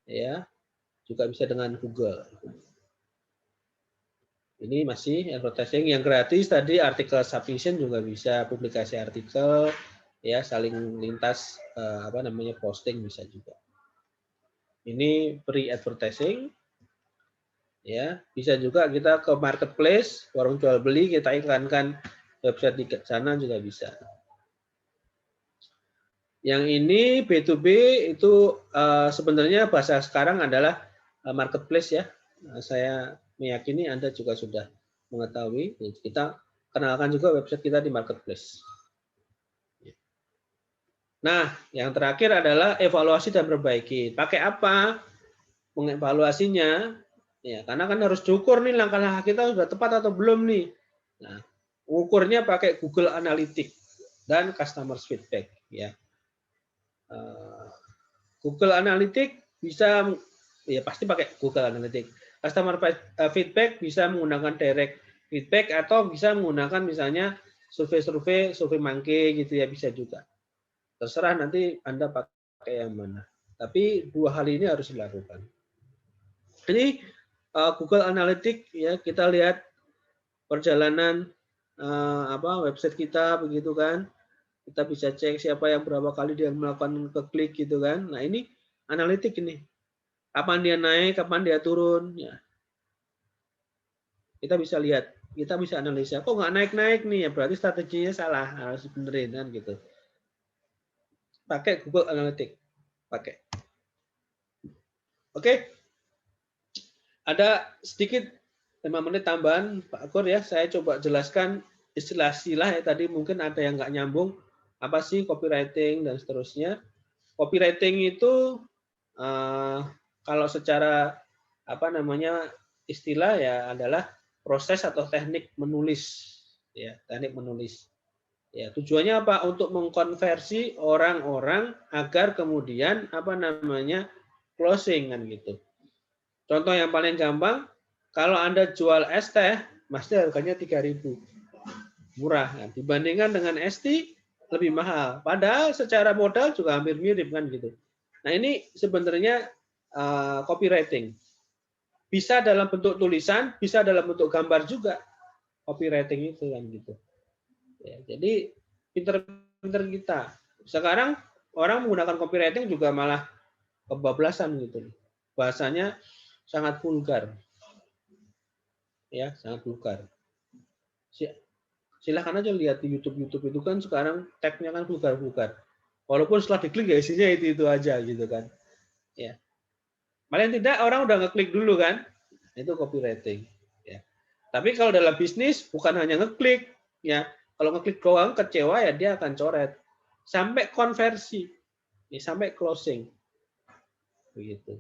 Ya, juga bisa dengan Google. Ini masih advertising yang gratis tadi, artikel submission juga bisa, publikasi artikel, ya saling lintas posting bisa juga. Ini free advertising, ya bisa juga kita ke marketplace, warung jual beli, kita iklankan website di sana juga bisa. Yang ini B2B itu sebenarnya bahasa sekarang adalah marketplace ya. Saya meyakini Anda juga sudah mengetahui. Kita kenalkan juga website kita di marketplace. Nah, yang terakhir adalah evaluasi dan perbaiki. Pakai apa mengevaluasinya? Ya, karena kan harus diukur nih langkah-langkah kita sudah tepat atau belum nih. Nah, ukurnya pakai Google Analytics dan customer feedback. Ya, Google Analytics bisa, ya pasti pakai Google Analytics. Customer feedback bisa menggunakan direct feedback atau bisa menggunakan misalnya survei Monkey gitu ya, bisa juga. Terserah nanti Anda pakai yang mana. Tapi dua hal ini harus dilakukan. Ini Google Analytics ya, kita lihat perjalanan website kita begitu kan. Kita bisa cek siapa yang berapa kali dia melakukan klik gitu kan. Nah, ini analitik ini. Kapan dia naik, kapan dia turun ya. Kita bisa lihat, kita bisa analisa. Kok nggak naik-naik nih ya, berarti strateginya salah, harus benerin kan gitu. Pakai Google Analytics. Pakai. Oke. Ada sedikit 5 menit tambahan Pak Akur ya. Saya coba jelaskan istilah-istilah ya, tadi mungkin ada yang nggak nyambung. Apa sih copywriting dan seterusnya? Copywriting itu kalau secara istilah ya adalah proses atau teknik menulis ya, teknik menulis. Ya, tujuannya apa? Untuk mengkonversi orang-orang agar kemudian closing kan gitu. Contoh yang paling gampang, kalau Anda jual es teh, pasti harganya 3.000. Murah kan? Dibandingkan dengan es tea lebih mahal. Padahal secara modal juga hampir mirip kan gitu. Nah, ini sebenarnya copywriting. Bisa dalam bentuk tulisan, bisa dalam bentuk gambar juga. Copywriting itu kan gitu. Ya, jadi pinter-pinter kita. Sekarang orang menggunakan copywriting juga malah kebablasan gitu. Bahasanya sangat vulgar. Ya, sangat vulgar. Silahkan aja lihat di YouTube itu kan sekarang tag-nya kan vulgar-vulgar. Walaupun setelah diklik ya isinya itu aja gitu kan. Ya. Paling tidak orang udah ngeklik dulu kan. Itu copywriting. Ya. Tapi kalau dalam bisnis bukan hanya ngeklik, ya. Kalau ngeklik doang kecewa ya dia akan coret. Sampai konversi. Ya, sampai closing. Begitu.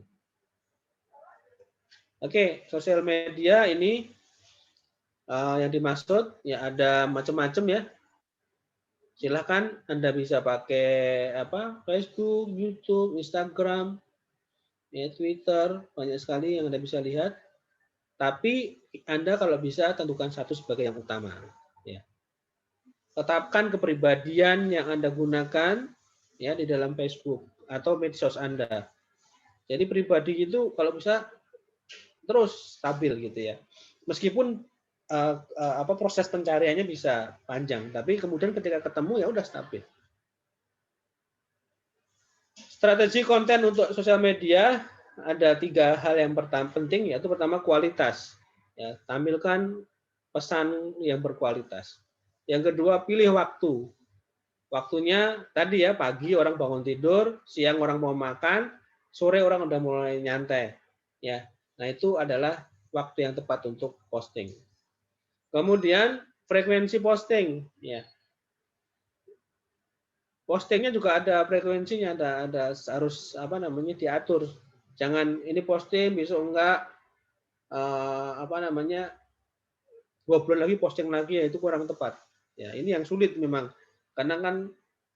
Oke, sosial media ini yang dimaksud ya ada macam-macam ya. Silahkan Anda bisa pakai Facebook, YouTube, Instagram, ya, Twitter, banyak sekali yang Anda bisa lihat. Tapi Anda kalau bisa tentukan satu sebagai yang utama. Ya. Tetapkan kepribadian yang Anda gunakan ya di dalam Facebook atau medsos Anda. Jadi pribadi itu kalau bisa terus stabil gitu ya. Meskipun proses pencariannya bisa panjang, tapi kemudian ketika ketemu ya udah stabil. Strategi konten untuk sosial media ada 3 hal yang penting, yaitu pertama kualitas, ya, tampilkan pesan yang berkualitas. Yang kedua pilih waktu, waktunya tadi ya pagi orang bangun tidur, siang orang mau makan, sore orang udah mulai nyantai, ya. Nah itu adalah waktu yang tepat untuk posting. Kemudian frekuensi posting, ya. Postingnya juga ada frekuensinya, ada harus diatur. Jangan ini posting besok enggak 2 bulan lagi posting lagi ya itu kurang tepat. Ya, ini yang sulit memang. Karena kan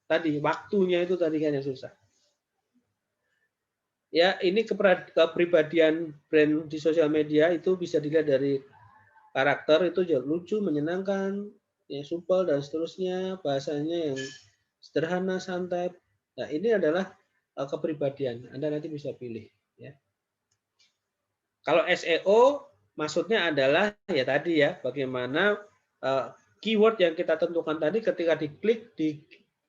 tadi waktunya itu tadi kan yang susah. Ya, ini kepribadian brand di sosial media itu bisa dilihat dari karakter itu lucu, menyenangkan, ya supel dan seterusnya, bahasanya yang sederhana, santai. Nah, ini adalah kepribadian. Anda nanti bisa pilih. Ya. Kalau SEO maksudnya adalah ya tadi ya, bagaimana keyword yang kita tentukan tadi ketika diklik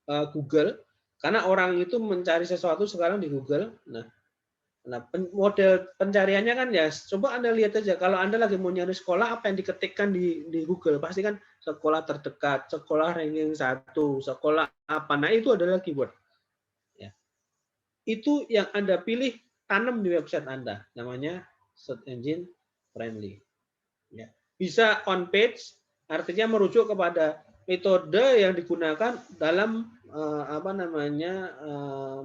Google, karena orang itu mencari sesuatu sekarang di Google. Nah, model pencariannya kan ya, coba Anda lihat aja, kalau Anda lagi mau nyari sekolah, apa yang diketikkan di Google? Pasti kan sekolah terdekat, sekolah ranking 1, sekolah apa. Nah, itu adalah keyword. Ya. Itu yang Anda pilih, tanam di website Anda. Namanya search engine friendly. Ya. Bisa on page, artinya merujuk kepada metode yang digunakan dalam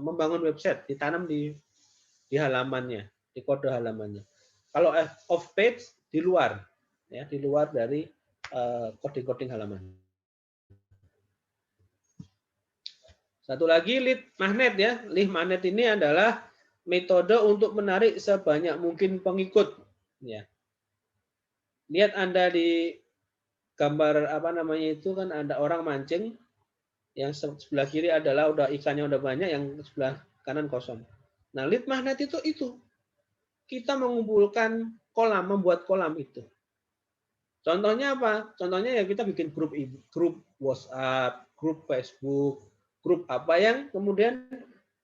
membangun website, ditanam di halamannya, di kode halamannya. Kalau off page, di luar, ya, di luar dari coding halaman. Satu lagi lead magnet ya. Lead magnet ini adalah metode untuk menarik sebanyak mungkin pengikut. Ya. Lihat Anda di gambar itu kan ada orang mancing, yang sebelah kiri adalah ikannya udah banyak, yang sebelah kanan kosong. Nah, lead magnet itu kita mengumpulkan kolam, membuat kolam itu. Contohnya apa? Contohnya ya kita bikin grup WhatsApp, grup Facebook, grup apa yang kemudian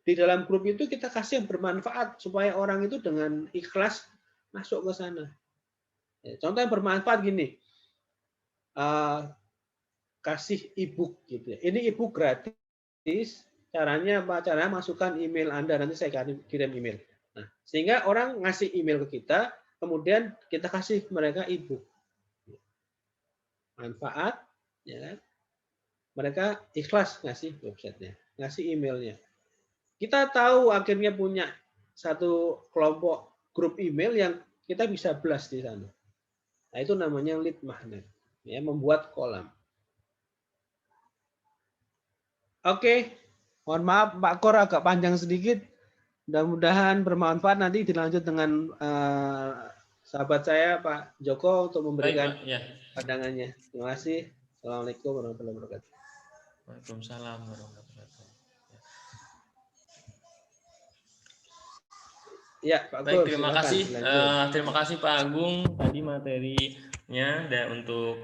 di dalam grup itu kita kasih yang bermanfaat supaya orang itu dengan ikhlas masuk ke sana. Contoh yang bermanfaat gini, kasih e-book gitu ya. Ini e-book gratis. Caranya apa? Caranya masukkan email Anda, nanti saya kirim email. Nah, sehingga orang ngasih email ke kita, kemudian kita kasih mereka e-book. Manfaat, ya kan? Mereka ikhlas ngasih websitenya, ngasih emailnya. Kita tahu akhirnya punya satu kelompok grup email yang kita bisa blast di sana. Nah, itu namanya lead magnet, ya, membuat kolam. Oke, mohon maaf Pak Kor agak panjang sedikit. Mudah-mudahan bermanfaat. Nanti dilanjut dengan sahabat saya Pak Joko untuk memberikan pandangannya. Terima kasih. Assalamualaikum warahmatullahi wabarakatuh. Waalaikumsalam warahmatullahi wabarakatuh. Ya, Pak Baik, Gur, terima silakan. kasih. Terima kasih Pak Agung tadi materinya dan untuk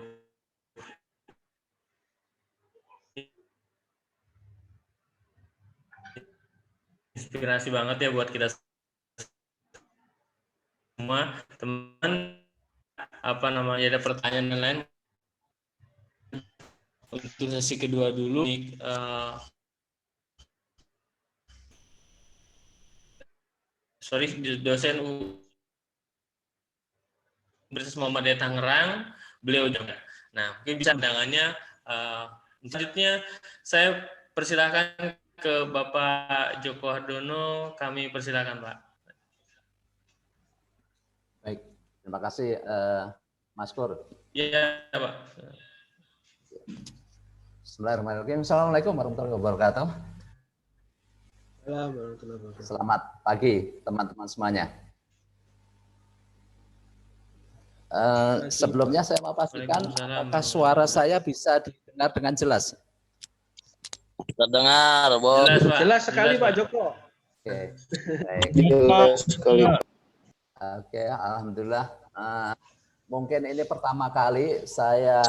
inspirasi banget ya buat kita semua. Teman, ada pertanyaan dan lain untuk sesi kedua dulu. Dosen Universitas Muhammadiyah Tangerang, beliau juga. Nah, mungkin bisa pandangannya. Selanjutnya saya persilakan ke Bapak Joko Hardono, kami persilakan Pak. Baik, terima kasih Mas Kur. Iya Pak. Bismillahirrahmanirrahim. Assalamualaikum warahmatullahi wabarakatuh. Selamat pagi teman-teman semuanya. Sebelumnya saya mau pastikan apakah suara saya bisa didengar dengan jelas. Terdengar, Bob. Jelas sekali Pak Joko. Oke, baik. Jelas sekali. Oke, alhamdulillah. Mungkin ini pertama kali saya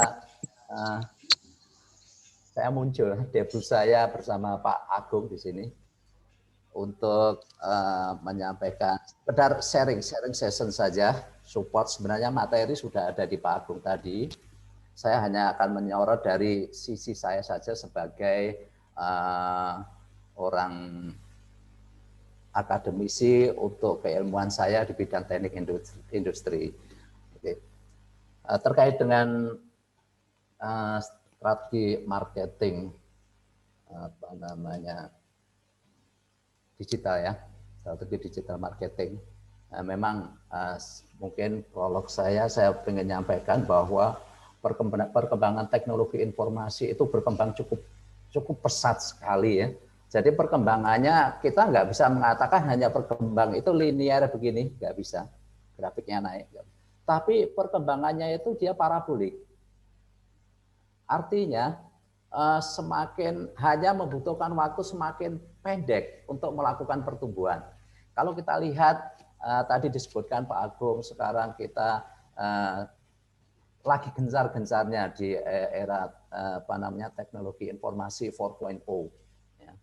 muncul debut saya bersama Pak Agung di sini untuk menyampaikan sekedar sharing session saja. Support sebenarnya materi sudah ada di Pak Agung tadi. Saya hanya akan menyorot dari sisi saya saja sebagai orang akademisi untuk keilmuan saya di bidang teknik industri. Oke. Terkait dengan strategi marketing digital ya, strategi digital marketing. Memang mungkin prolog saya ingin menyampaikan bahwa perkembangan teknologi informasi itu berkembang cukup pesat sekali ya. Jadi perkembangannya kita nggak bisa mengatakan hanya berkembang itu linear begini, nggak bisa, grafiknya naik. Tapi perkembangannya itu dia parabolik. Artinya semakin hanya membutuhkan waktu semakin pendek untuk melakukan pertumbuhan. Kalau kita lihat tadi disebutkan Pak Agung, sekarang kita lagi gencar-gencarnya di era apa namanya teknologi informasi 4.0. Ya.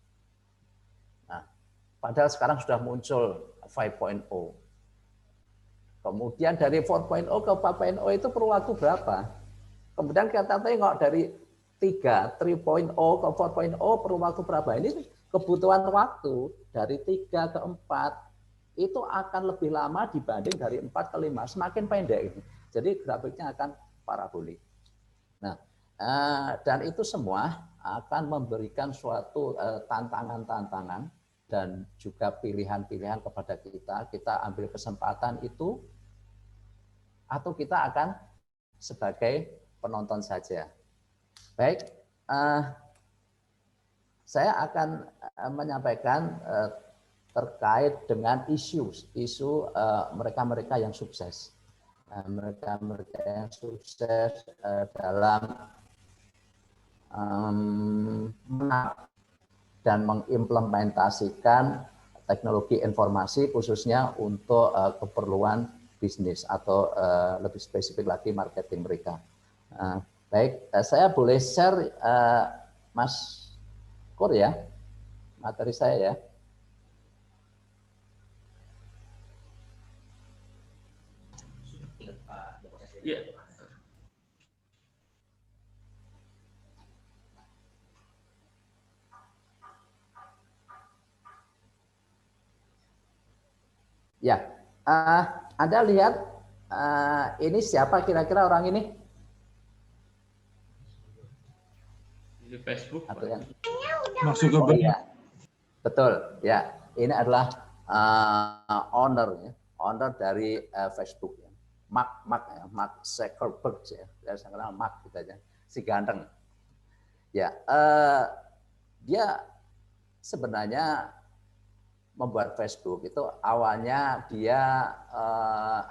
Nah, padahal sekarang sudah muncul 5.0. Kemudian dari 4.0 ke 5.0 itu perlu waktu berapa? Kemudian kita tengok dari 3.0 ke 4.0 perlu waktu berapa? Ini kebutuhan waktu dari 3 ke 4 itu akan lebih lama dibanding dari 4 ke 5, semakin pendek. Jadi grafiknya akan parabolik. Nah, dan itu semua akan memberikan suatu tantangan-tantangan dan juga pilihan-pilihan kepada kita. Kita ambil kesempatan itu atau kita akan sebagai penonton saja. Baik, saya akan menyampaikan terkait dengan isu mereka-mereka yang sukses. Mereka-mereka yang sukses dalam dan mengimplementasikan teknologi informasi khususnya untuk keperluan bisnis atau lebih spesifik lagi marketing mereka. Baik, saya boleh share Mas Kur ya, materi saya ya. Ya. Ya, Anda lihat ini siapa kira-kira orang ini? Di Facebook. Atau yang Masuk ke ya. Betul, ya. Ini adalah owner dari Facebook. Mark Zuckerberg ya. Saya kenal Mark gitu aja, si ganteng. Ya, dia sebenarnya membuat Facebook itu awalnya dia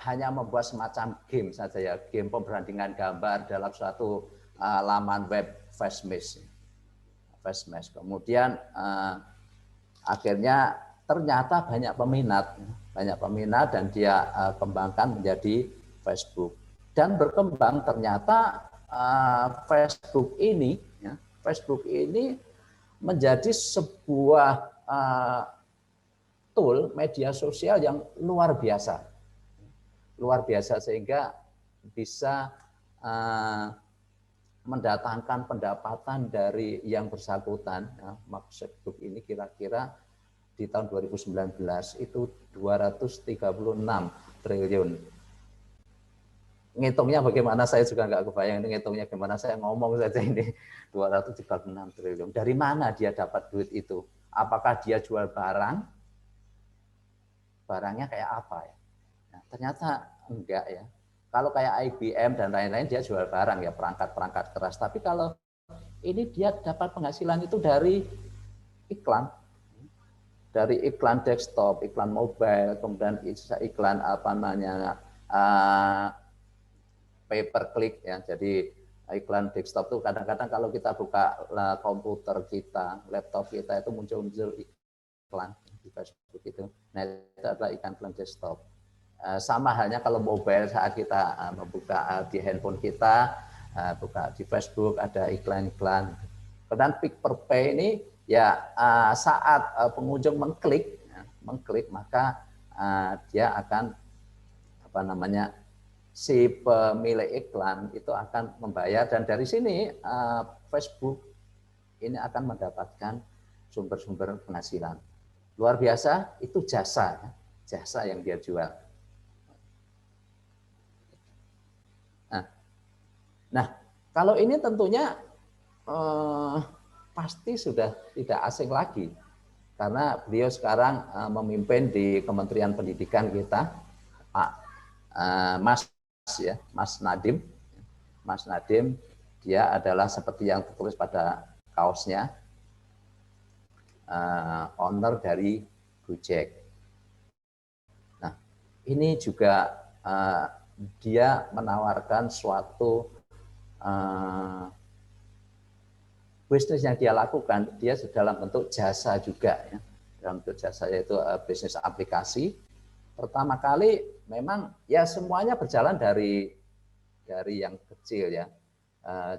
hanya membuat semacam game saja ya, game pemberandingan gambar dalam suatu laman web Fastmesh. Kemudian akhirnya ternyata banyak peminat dan dia kembangkan menjadi Facebook dan berkembang. Ternyata Facebook ini menjadi sebuah tool media sosial yang luar biasa sehingga bisa mendatangkan pendapatan dari yang bersangkutan. Mark Zuckerberg ini kira-kira di tahun 2019 itu 236 triliun. Ngitungnya bagaimana saya juga nggak kebayang, ngitungnya gimana, saya ngomong saja ini 236 triliun. Dari mana dia dapat duit itu? Apakah dia jual barang? Barangnya kayak apa ya? Nah, ternyata enggak ya. Kalau kayak IBM dan lain-lain dia jual barang ya, perangkat-perangkat keras. Tapi kalau ini dia dapat penghasilan itu dari iklan. Dari iklan desktop, iklan mobile, kemudian iklan pay per click ya. Jadi iklan desktop tuh kadang-kadang kalau kita buka komputer kita, laptop kita itu muncul iklan di Facebook itu. Nah, itu adalah iklan desktop. Sama halnya kalau mobile saat kita membuka di handphone kita, buka di Facebook ada iklan-iklan. Kemudian pick per pay ini ya saat pengunjung mengklik maka dia akan si pemilik iklan itu akan membayar dan dari sini Facebook ini akan mendapatkan sumber-sumber penghasilan. Luar biasa, itu jasa yang dia jual. Nah, kalau ini tentunya pasti sudah tidak asing lagi, karena beliau sekarang memimpin di Kementerian Pendidikan kita, Pak Mas Nadiem. Mas Nadiem, dia adalah seperti yang tertulis pada kaosnya, owner dari Gojek. Nah, ini juga dia menawarkan suatu bisnis yang dia lakukan, dia dalam bentuk jasa juga ya, dalam bentuk jasa yaitu bisnis aplikasi. Pertama kali memang ya semuanya berjalan dari yang kecil ya,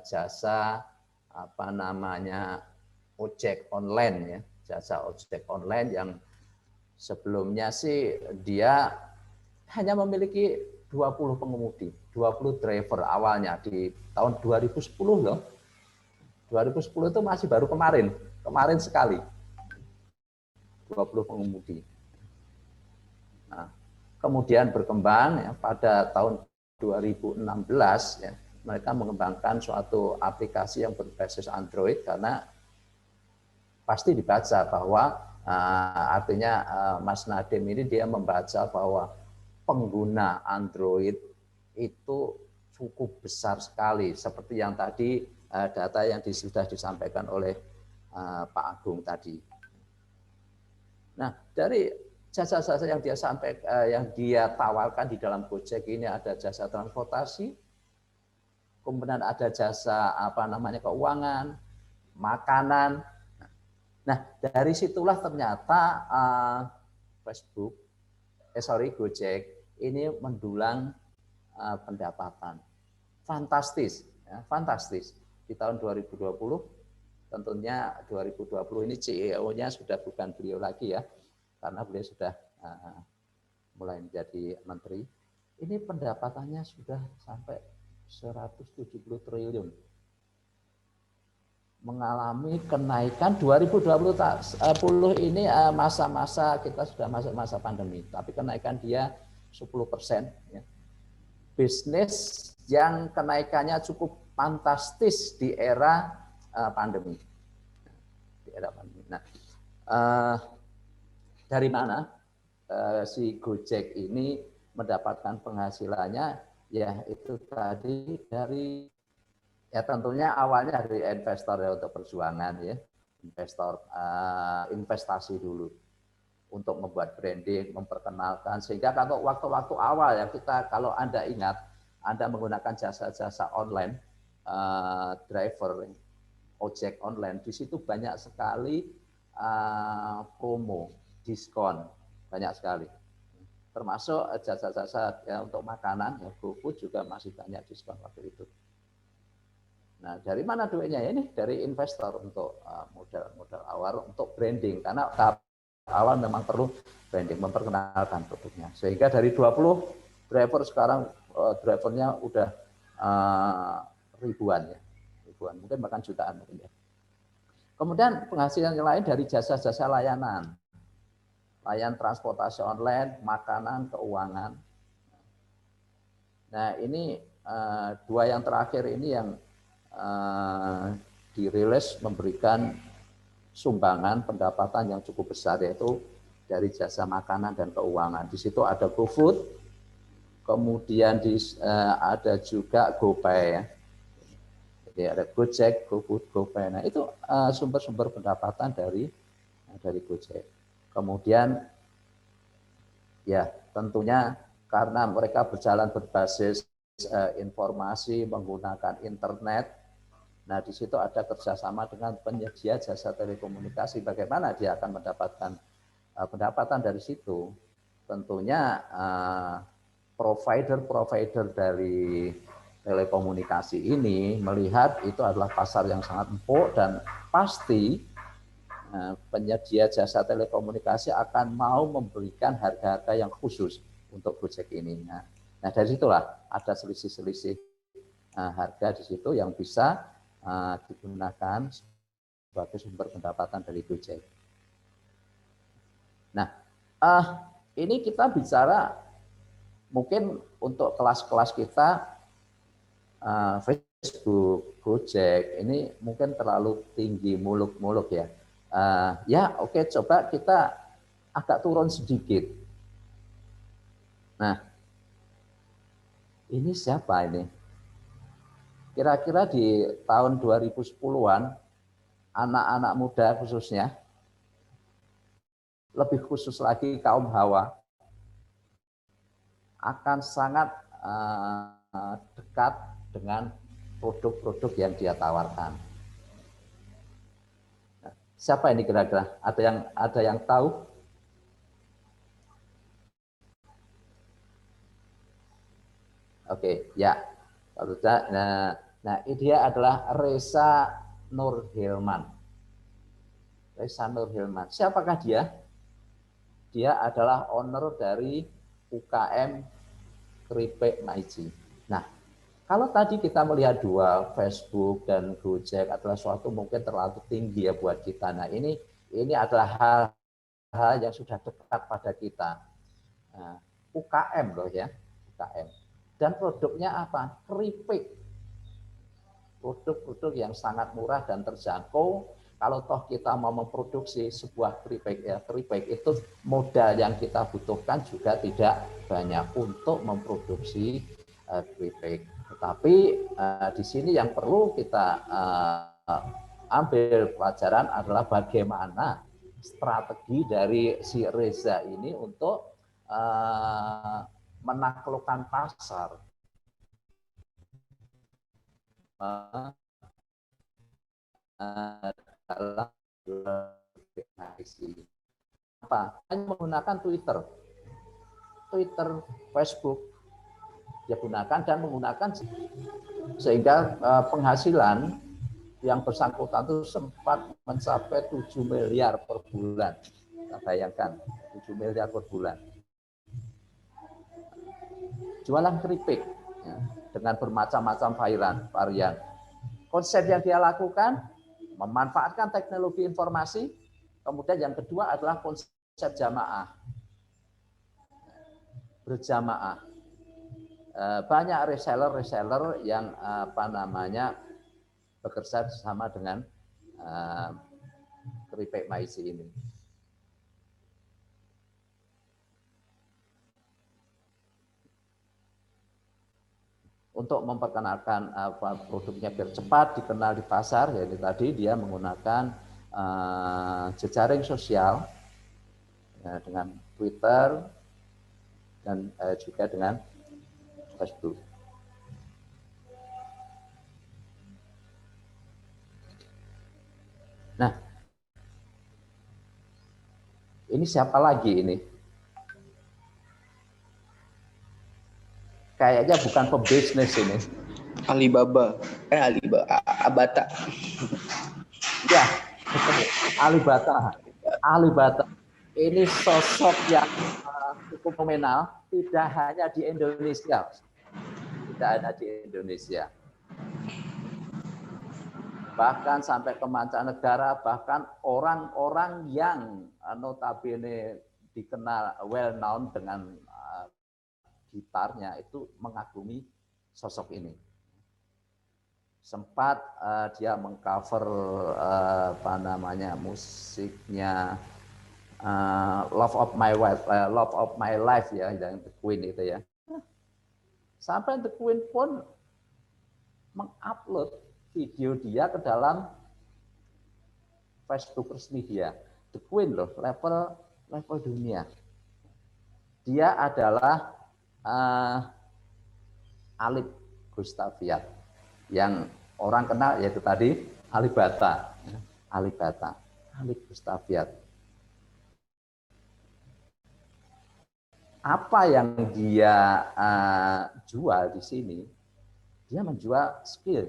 jasa apa namanya ojek online ya, jasa ojek online yang sebelumnya sih dia hanya memiliki 20 pengemudi, 20 driver awalnya di tahun 2010 loh. 2010 itu masih baru kemarin sekali 20 pengemudi. Nah, kemudian berkembang ya, pada tahun 2016 ya, mereka mengembangkan suatu aplikasi yang berbasis Android karena pasti dibaca bahwa artinya Mas Nadiem ini dia membaca bahwa pengguna Android itu cukup besar sekali seperti yang tadi data yang sudah disampaikan oleh Pak Agung tadi. Nah, dari jasa-jasa yang dia sampaikan, yang dia tawarkan di dalam Gojek ini ada jasa transportasi, kemudian ada jasa apa namanya keuangan, makanan. Nah, dari situlah ternyata Gojek ini mendulang pendapatan. Fantastis, ya, fantastis. Di tahun 2020, tentunya 2020 ini CEO-nya sudah bukan beliau lagi ya, karena beliau sudah mulai menjadi menteri. Ini pendapatannya sudah sampai 170 triliun. Mengalami kenaikan 2020 ini masa-masa kita sudah masuk masa pandemi, tapi kenaikan dia 10%. Ya. Bisnis yang kenaikannya cukup fantastis di era pandemi. Di era pandemi. Nah, dari mana si Gojek ini mendapatkan penghasilannya? Ya itu tadi dari ya tentunya awalnya dari investor ya untuk perjuangan ya, investasi dulu untuk membuat branding, memperkenalkan sehingga kalau waktu-waktu awal ya kita kalau Anda ingat Anda menggunakan jasa-jasa online driver ojek online di situ banyak sekali promo, diskon banyak sekali. Termasuk jasa-jasa ya, untuk makanan ya GoFood juga masih banyak diskon waktu itu. Nah, dari mana duitnya? Ini dari investor untuk modal awal untuk branding karena tahap awal memang perlu branding, memperkenalkan produknya. Sehingga dari 20 driver sekarang drivernya udah ribuan ya. Ribuan, mungkin bahkan jutaan mungkin ya. Kemudian penghasilan yang lain dari jasa-jasa layanan. Layan transportasi online, makanan, keuangan. Nah, ini dua yang terakhir ini yang dirilis memberikan sumbangan pendapatan yang cukup besar yaitu dari jasa makanan dan keuangan. Di situ ada GoFood, kemudian ada juga GoPay ya. Jadi ada Gojek, GoFood, GoPay. Nah itu sumber-sumber pendapatan dari Gojek. Kemudian ya tentunya karena mereka berjalan berbasis informasi menggunakan internet. Nah, di situ ada kerjasama dengan penyedia jasa telekomunikasi. Bagaimana dia akan mendapatkan pendapatan dari situ? Tentunya provider dari telekomunikasi ini melihat itu adalah pasar yang sangat empuk dan pasti penyedia jasa telekomunikasi akan mau memberikan harga-harga yang khusus untuk Gojek ini. Nah, dari situlah ada selisih-selisih harga di situ yang bisa digunakan sebagai sumber pendapatan dari Gojek. Nah, ini kita bicara mungkin untuk kelas-kelas kita Facebook, Gojek ini mungkin terlalu tinggi muluk-muluk ya. Ya oke, coba kita agak turun sedikit. Nah, ini siapa ini? Kira-kira di tahun 2010-an, anak-anak muda khususnya, lebih khusus lagi kaum hawa, akan sangat dekat dengan produk-produk yang dia tawarkan. Nah, siapa ini kira-kira? Ada yang tahu? Oke, ya. Nah, ini dia adalah Reza Nur Hilman. Reza Nur Hilman. Siapakah dia? Dia adalah owner dari UKM Keripik Maiji. Nah, kalau tadi kita melihat dua, Facebook dan Gojek adalah suatu mungkin terlalu tinggi ya buat kita. Nah, ini adalah hal-hal yang sudah dekat pada kita. Nah, UKM loh ya, UKM. Dan produknya apa? Keripik. Produk-produk yang sangat murah dan terjangkau. Kalau toh kita mau memproduksi sebuah keripik, ya keripik itu modal yang kita butuhkan juga tidak banyak untuk memproduksi keripik. Tetapi di sini yang perlu kita ambil pelajaran adalah bagaimana strategi dari si Reza ini untuk menaklukkan pasar. Dalam apa? Hanya menggunakan Twitter, Facebook dia gunakan dan menggunakan sehingga penghasilan yang bersangkutan itu sempat mencapai 7 miliar per bulan. Kita bayangkan 7 miliar per bulan. Jualan keripik ya, dengan bermacam-macam varian. Konsep yang dia lakukan memanfaatkan teknologi informasi, kemudian yang kedua adalah konsep jamaah, berjamaah. Banyak reseller yang bekerja bersama dengan Keripik Maiji ini. Untuk memperkenalkan produknya biar cepat dikenal di pasar, yaitu tadi dia menggunakan jejaring sosial ya, dengan Twitter dan juga dengan Facebook. Nah, ini siapa lagi ini? Kayaknya bukan pebisnis ini. Alibaba. Abata. Ya, Alibaba. Ini sosok yang cukup fenomenal, tidak hanya di Indonesia. Bahkan sampai ke mancanegara, bahkan orang-orang yang notabene dikenal well known dengan gitarnya itu mengagumi sosok ini. Sempat dia mengcover musiknya Love of My Life ya, yang The Queen itu ya. Sampai The Queen pun mengupload video dia ke dalam Facebook resmi dia. The Queen loh, level dunia. Dia adalah Alip Gustaviat yang orang kenal yaitu tadi Alibata. Alip Gustaviat. Apa yang dia jual di sini? Dia menjual skill.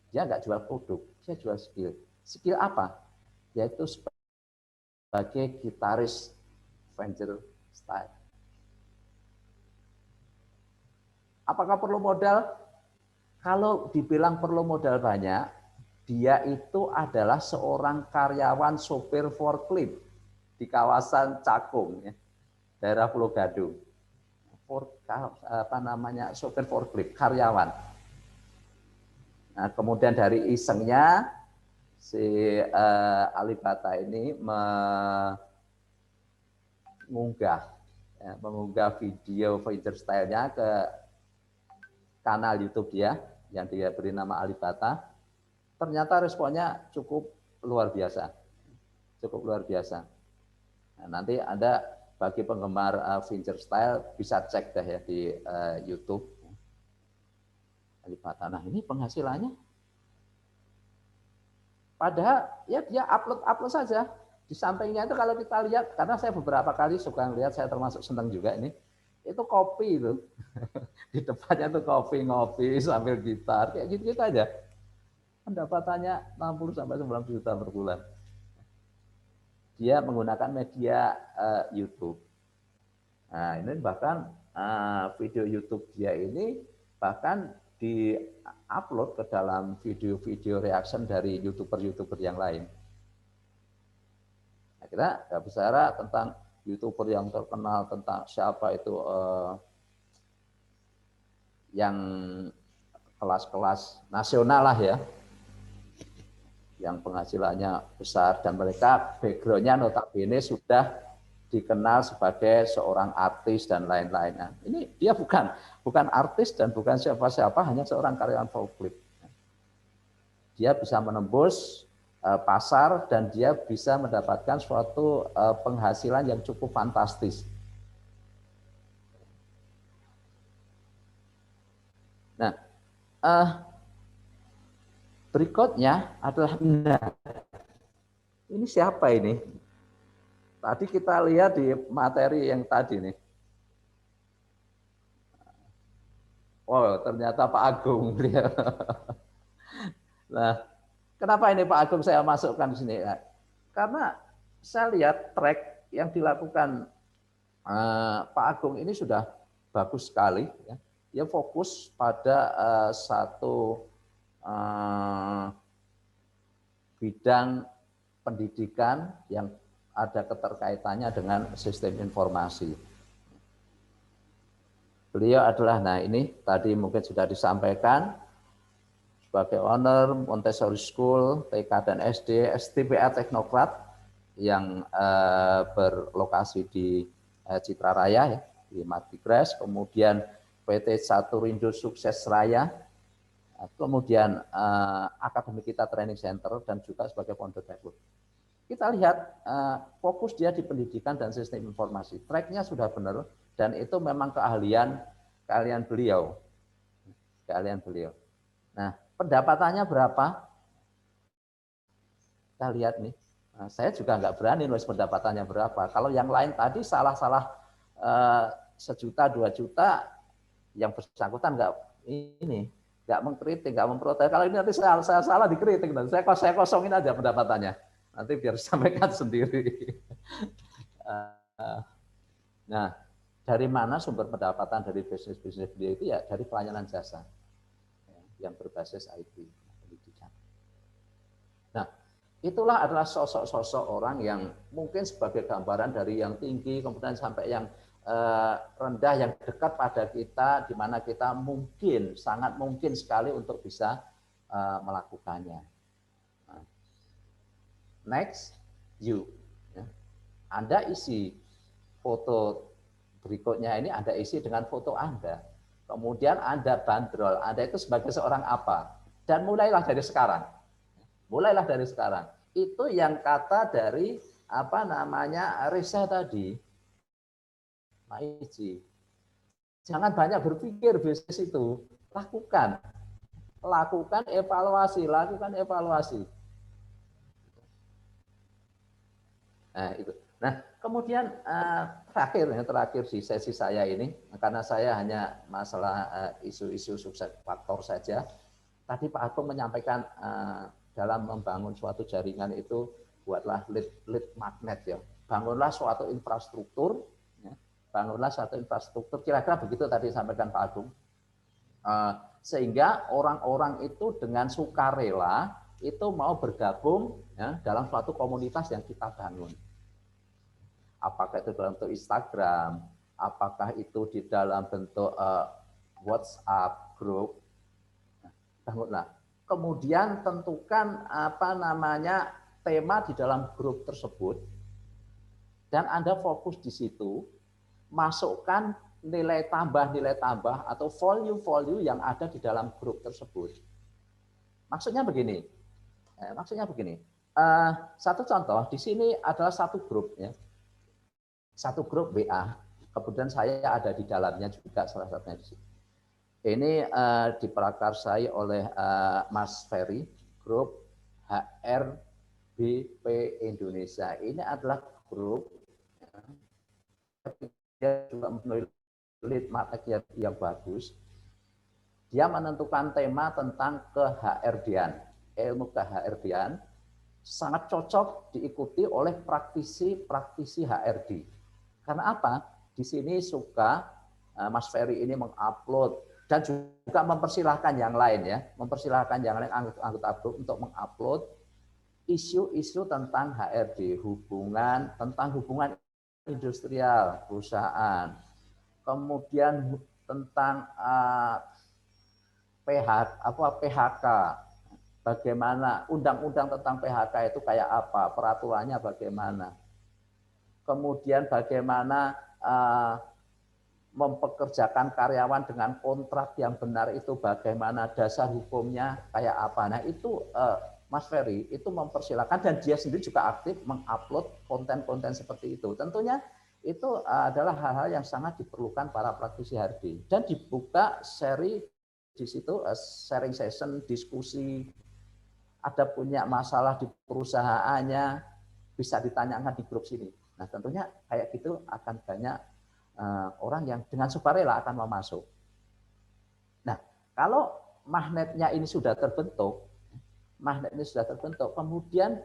Dia nggak jual produk, dia jual skill. Skill apa? Yaitu sebagai gitaris fingerstyle. Apakah perlu modal? Kalau dibilang perlu modal banyak, dia itu adalah seorang karyawan sopir forklift di kawasan Cakung, ya, daerah Pulau Gadung. Sopir forklift, karyawan. Nah, kemudian dari isengnya, si Alibata ini mengunggah video fingerstyle-nya ke kanal YouTube dia yang dia beri nama Alibata. Ternyata responnya cukup luar biasa. Nah, nanti Anda bagi penggemar fingerstyle bisa cek deh ya di YouTube Alibata. Nah, ini penghasilannya padahal ya dia upload saja. Di sampingnya itu kalau kita lihat, karena saya beberapa kali suka lihat, saya termasuk senang juga ini, itu kopi itu. Di depannya tuh kopi ngopi sambil gitar, kayak gitu aja. Pendapatannya 60 sampai 90 juta per bulan. Dia menggunakan media YouTube. Nah, ini bahkan video YouTube dia ini bahkan di-upload ke dalam video-video reaction dari YouTuber-YouTuber yang lain. Nah, kita nggak bicara tentang YouTuber yang terkenal, tentang siapa itu yang kelas-kelas nasional lah ya, yang penghasilannya besar dan mereka background-nya notabene sudah dikenal sebagai seorang artis dan lain-lain. Nah, ini dia bukan artis dan bukan siapa-siapa, hanya seorang karyawan publik. Dia bisa menembus pasar dan dia bisa mendapatkan suatu penghasilan yang cukup fantastis. Nah, berikutnya adalah ini siapa ini? Tadi kita lihat di materi yang tadi nih. Oh, ternyata Pak Agung. Nah, kenapa ini Pak Agung saya masukkan di sini? Karena saya lihat track yang dilakukan Pak Agung ini sudah bagus sekali. Ya. Dia fokus pada satu bidang pendidikan yang ada keterkaitannya dengan sistem informasi. Beliau adalah, nah ini tadi mungkin sudah disampaikan, sebagai owner Montessori School, TK dan SD, STPA Teknokrat yang berlokasi di Citra Raya, ya, di Martigres, kemudian PT Caturindo Sukses Raya, kemudian Akademi Kita Training Center, dan juga sebagai founder Backwood. Kita lihat fokus dia di pendidikan dan sistem informasi. Tracknya sudah benar dan itu memang keahlian beliau. Nah, pendapatannya berapa? Kita lihat nih. Nah, saya juga nggak berani nulis pendapatannya berapa. Kalau yang lain tadi salah-salah 1 juta, 2 juta, yang bersangkutan nggak mengkritik, nggak memprotes. Kalau ini nanti saya salah dikritik, saya kosongin aja pendapatannya. Nanti biar sampaikan sendiri. Nah, dari mana sumber pendapatan dari bisnis-bisnis beliau itu? Ya dari pelayanan jasa yang berbasis IT pendidikan. Nah, itulah adalah sosok-sosok orang yang mungkin sebagai gambaran dari yang tinggi kemudian sampai yang rendah, yang dekat pada kita, di mana kita mungkin, sangat mungkin sekali untuk bisa melakukannya. Next, you. Anda isi foto berikutnya ini, Anda isi dengan foto Anda. Kemudian Anda bandrol, Anda itu sebagai seorang apa. Dan mulailah dari sekarang. Itu yang kata dari Risa tadi. Maiji. Jangan banyak berpikir bisnis itu. Lakukan evaluasi. Nah, itu. Nah, kemudian terakhir di sesi saya ini, karena saya hanya masalah isu-isu sukses faktor saja. Tadi Pak Agung menyampaikan dalam membangun suatu jaringan itu buatlah lead magnet ya. Bangunlah suatu infrastruktur, ya. Kira-kira begitu tadi sampaikan Pak Agung. Sehingga orang-orang itu dengan sukarela itu mau bergabung ya, dalam suatu komunitas yang kita bangun. Apakah itu dalam bentuk Instagram, apakah itu di dalam bentuk WhatsApp group. Bangunlah. Kemudian tentukan tema di dalam grup tersebut dan Anda fokus di situ, masukkan nilai tambah atau value yang ada di dalam grup tersebut. Maksudnya begini. Satu contoh di sini adalah satu grup ya. Satu grup WA, kemudian saya ada di dalamnya juga salah satunya di sini. Ini diprakarsai oleh Mas Ferry, grup HRBP Indonesia. Ini adalah grup dia juga memiliki lead market yang bagus. Dia menentukan tema tentang ke HRD-an. ilmu ke-HRD-an sangat cocok diikuti oleh praktisi-praktisi HRD. Karena apa? Di sini suka Mas Ferry ini mengupload dan juga mempersilahkan yang lain ya, mempersilahkan yang lain anggota grup untuk mengupload isu-isu tentang HRD, tentang hubungan industrial perusahaan, kemudian tentang PHK, bagaimana undang-undang tentang PHK itu kayak apa, peraturannya bagaimana, kemudian bagaimana mempekerjakan karyawan dengan kontrak yang benar itu bagaimana, dasar hukumnya kayak apa. Nah itu Mas Ferry itu mempersilahkan dan dia sendiri juga aktif mengupload konten-konten seperti itu. Tentunya itu adalah hal-hal yang sangat diperlukan para praktisi HRD dan dibuka seri di situ sharing session, diskusi, ada punya masalah di perusahaannya bisa ditanyakan di grup sini. Nah tentunya kayak gitu akan banyak orang yang dengan sukarela akan mau masuk. Nah kalau magnetnya ini sudah terbentuk, kemudian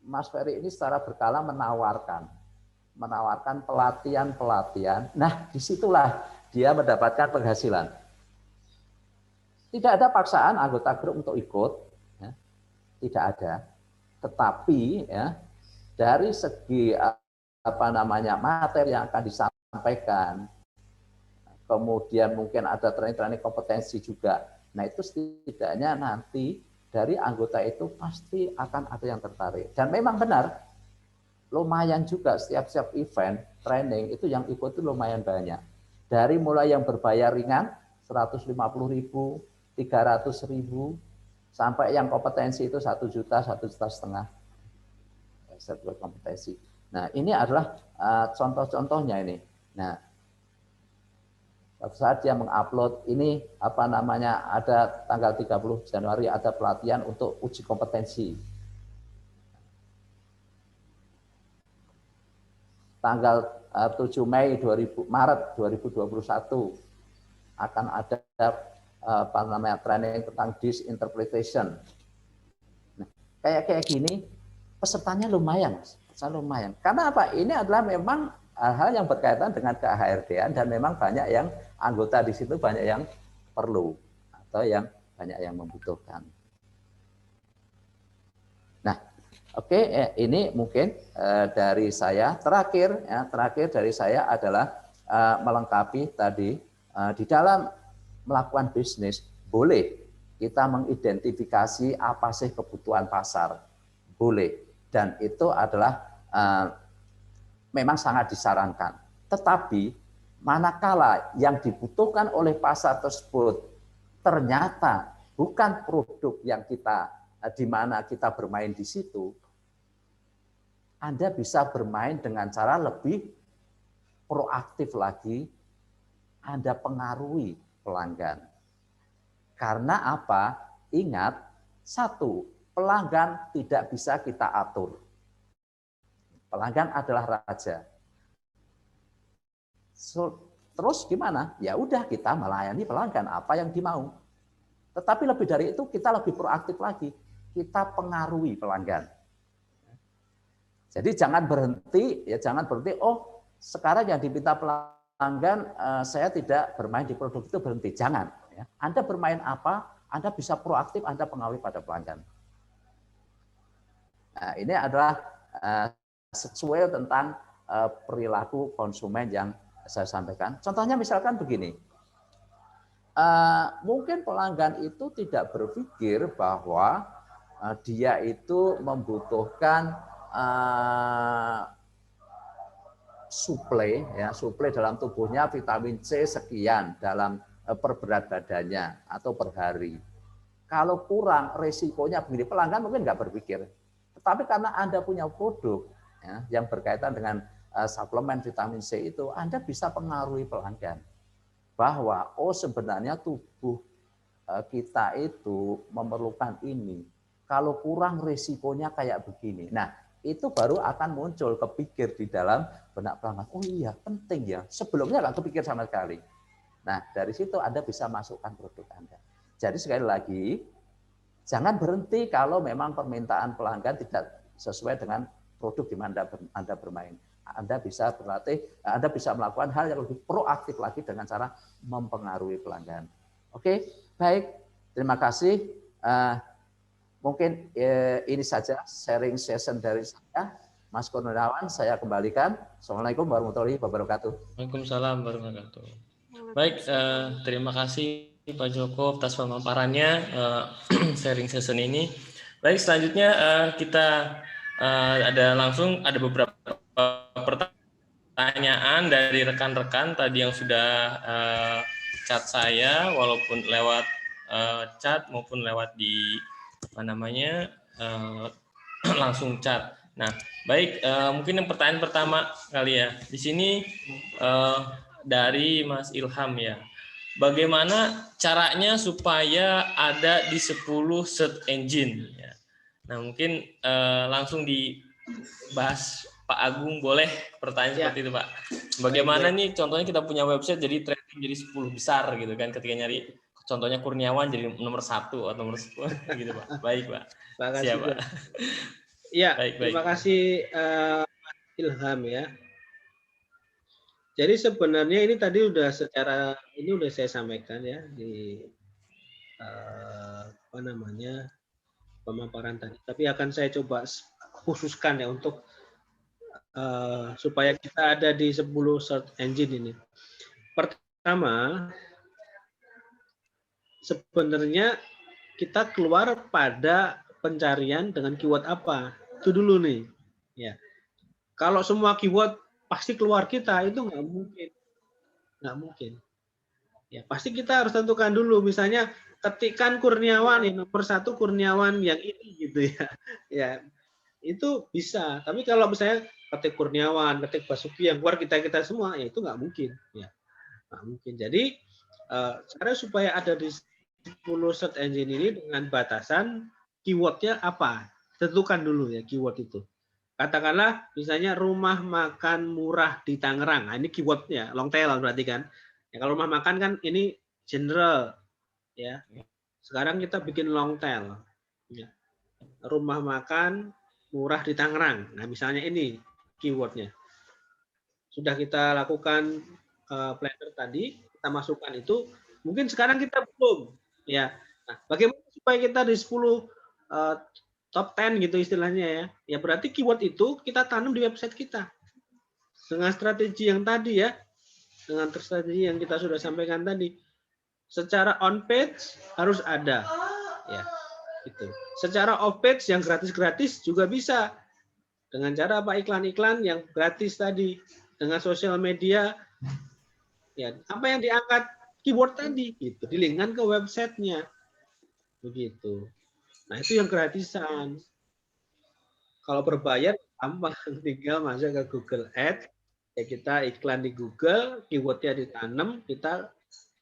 Mas Ferry ini secara berkala menawarkan pelatihan. Nah disitulah dia mendapatkan penghasilan. Tidak ada paksaan anggota grup untuk ikut, ya. Tidak ada. Tetapi ya dari segi materi yang akan disampaikan, kemudian mungkin ada training kompetensi juga. Nah itu setidaknya nanti dari anggota itu pasti akan ada yang tertarik. Dan memang benar, lumayan juga setiap event training itu yang ikut itu lumayan banyak. Dari mulai yang berbayar ringan 150.000, 300.000, sampai yang kompetensi itu 1 juta, 1,5 juta setiap kompetensi. Nah ini adalah contoh-contohnya ini. Nah saat dia mengupload ini ada tanggal 30 Januari ada pelatihan untuk uji kompetensi. Tanggal 7 Maret 2021 akan ada training tentang disinterpretation. Nah, kayak gini pesertanya lumayan. Karena apa? Ini adalah memang hal-hal yang berkaitan dengan ke-HRD-an dan memang banyak yang anggota di situ banyak yang perlu atau yang banyak yang membutuhkan. Nah, oke, ini mungkin dari saya. Terakhir dari saya adalah melengkapi tadi di dalam melakukan bisnis boleh kita mengidentifikasi apa sih kebutuhan pasar, boleh, dan itu adalah memang sangat disarankan. Tetapi manakala yang dibutuhkan oleh pasar tersebut ternyata bukan produk yang di mana kita bermain di situ, Anda bisa bermain dengan cara lebih proaktif lagi, Anda pengaruhi pelanggan. Karena apa? Ingat, satu, pelanggan tidak bisa kita atur. Pelanggan adalah raja. Terus gimana? Ya udah kita melayani pelanggan apa yang dimau. Tetapi lebih dari itu kita lebih proaktif lagi. Kita pengaruhi pelanggan. Jadi jangan berhenti, oh sekarang yang diminta pelanggan saya tidak bermain di produk itu, berhenti. Jangan. Ya. Anda bermain apa? Anda bisa proaktif, Anda pengaruhi pada pelanggan. Nah, ini adalah sesuai tentang perilaku konsumen yang saya sampaikan. Contohnya misalkan begini, mungkin pelanggan itu tidak berpikir bahwa dia itu membutuhkan suplai dalam tubuhnya vitamin C sekian dalam per berat badannya atau per hari. Kalau kurang resikonya begini, pelanggan mungkin nggak berpikir. Tetapi karena Anda punya produk yang berkaitan dengan suplemen vitamin C itu, Anda bisa pengaruhi pelanggan bahwa sebenarnya tubuh kita itu memerlukan ini. Kalau kurang risikonya kayak begini. Nah, itu baru akan muncul kepikir di dalam benak pelanggan. Oh iya, penting ya. Sebelumnya nggak kepikir sama sekali. Nah, dari situ Anda bisa masukkan produk Anda. Jadi sekali lagi, Jangan berhenti kalau memang permintaan pelanggan tidak sesuai dengan produk di mana Anda bermain. Anda bisa berlatih, Anda bisa melakukan hal yang lebih proaktif lagi dengan cara mempengaruhi pelanggan. Oke, baik. Terima kasih. Mungkin ini saja sharing session dari saya. Mas Kurniawan, saya kembalikan. Assalamualaikum warahmatullahi wabarakatuh. Waalaikumsalam warahmatullahi wabarakatuh. Baik, terima kasih Pak Joko atas pemaparannya sharing session ini. Baik, selanjutnya kita ada beberapa pertanyaan dari rekan-rekan tadi yang sudah chat saya, walaupun lewat chat maupun lewat di langsung chat. Nah, baik, mungkin yang pertanyaan pertama kali ya. Di sini dari Mas Ilham ya. Bagaimana caranya supaya ada di 10 search engine ya. Nah, mungkin langsung dibahas Pak Agung, boleh pertanyaan seperti itu, Pak. Bagaimana nih contohnya kita punya website jadi trending jadi 10 besar gitu kan, ketika nyari contohnya Kurniawan jadi nomor 1 atau nomor 10 gitu, Pak. Baik, Pak. Siap, Pak. Ya, terima kasih Ilham ya. Jadi sebenarnya ini tadi udah saya sampaikan ya di pemaparan tadi. Tapi akan saya coba khususkan ya untuk supaya kita ada di 10 search engine ini. Pertama, sebenarnya kita keluar pada pencarian dengan keyword apa. Itu dulu nih. Ya. Kalau semua keyword pasti keluar kita, itu nggak mungkin. Nggak mungkin. Ya, pasti kita harus tentukan dulu. Misalnya ketikkan Kurniawan, ya, nomor 1 Kurniawan yang ini gitu ya. Ya, itu bisa. Tapi kalau misalnya ketik Kurniawan, ketik Basuki yang keluar kita semua, ya itu nggak mungkin. Ya, nggak mungkin. Jadi cara supaya ada di 10 search engine ini dengan batasan keywordnya apa? Tentukan dulu ya keyword itu. Katakanlah misalnya rumah makan murah di Tangerang. Nah, ini keywordnya long tail berarti kan. Ya, kalau rumah makan kan ini general ya. Sekarang kita bikin long tail. Ya. Rumah makan murah di Tangerang. Nah, misalnya ini keywordnya. Sudah kita lakukan planner tadi, kita masukkan itu. Mungkin sekarang kita belum. Ya. Nah, bagaimana supaya kita di 10 top 10 gitu istilahnya ya. Ya berarti keyword itu kita tanam di website kita. Dengan strategi yang tadi ya. Dengan strategi yang kita sudah sampaikan tadi. Secara on page harus ada. Ya. Gitu. Secara off page yang gratis-gratis juga bisa. Dengan cara apa, iklan-iklan yang gratis tadi. Dengan sosial media. Ya, apa yang diangkat keyword tadi gitu, dilinkkan ke websitenya. Begitu. Nah, itu yang gratisan. Kalau berbayar gampang, tinggal masuk ke Google Ads, ya kita iklan di Google, keywordnya ditanam, kita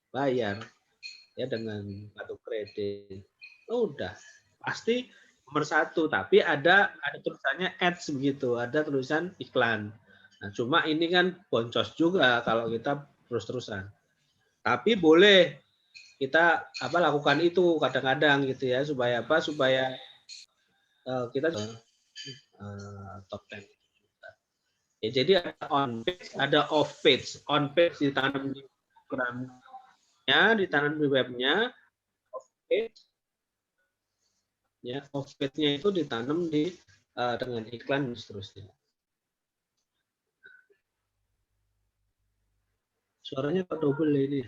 bayar ya dengan kartu kredit. Udah, pasti nomor 1. Tapi ada tulisannya ads begitu, ada tulisan iklan. Nah, cuma ini kan boncos juga kalau kita terus-terusan. Tapi boleh kita lakukan itu kadang-kadang gitu ya, supaya apa? Supaya kita top 10. Ya, jadi ada on page, ada off page. On page ditanam di programnya, ditanam di webnya. Off page, ya, off page-nya itu ditanam di dengan iklan dan seterusnya. Suaranya kok double ini.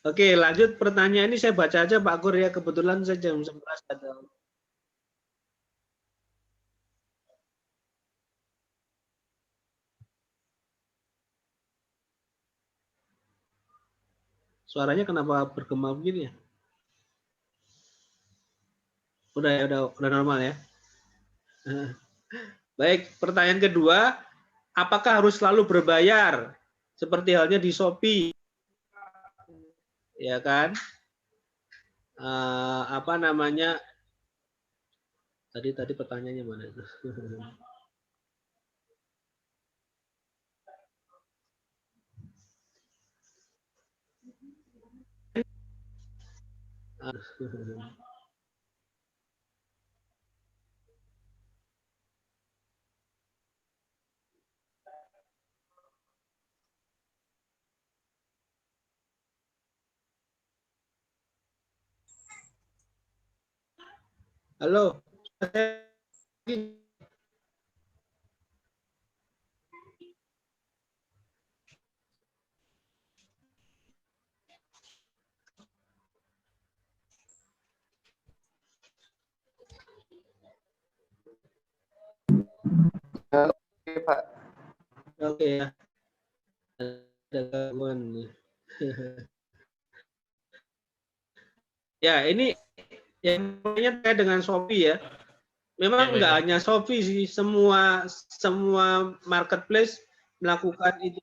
Oke, lanjut pertanyaan ini saya baca aja Pak Kur ya, kebetulan saya jam 11 ada. Suaranya kenapa bergema begini ya? Udah normal ya. Baik, pertanyaan kedua, apakah harus selalu berbayar seperti halnya di Shopee? Ya kan? Apa namanya? Tadi pertanyaannya mana itu? Halo. Oke, Pak. Oke ya. Ada gangguan nih. Ya, ini yang terkait dengan Shopee ya. Memang nggak hanya Shopee sih, semua marketplace melakukan itu.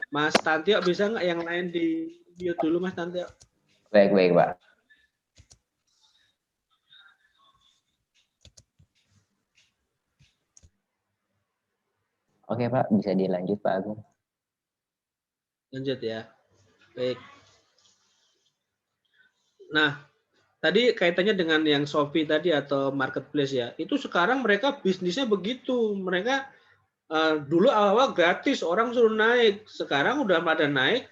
Mas Tantio, bisa nggak yang lain di mute dulu, Mas Tantio? Baik, Pak. Oke, Pak. Bisa dilanjut, Pak Agung. Lanjut ya. Baik. Nah, tadi kaitannya dengan yang Shopee tadi atau marketplace ya. Itu sekarang mereka bisnisnya begitu. Mereka dulu awal-awal gratis, orang suruh naik. Sekarang udah pada naik,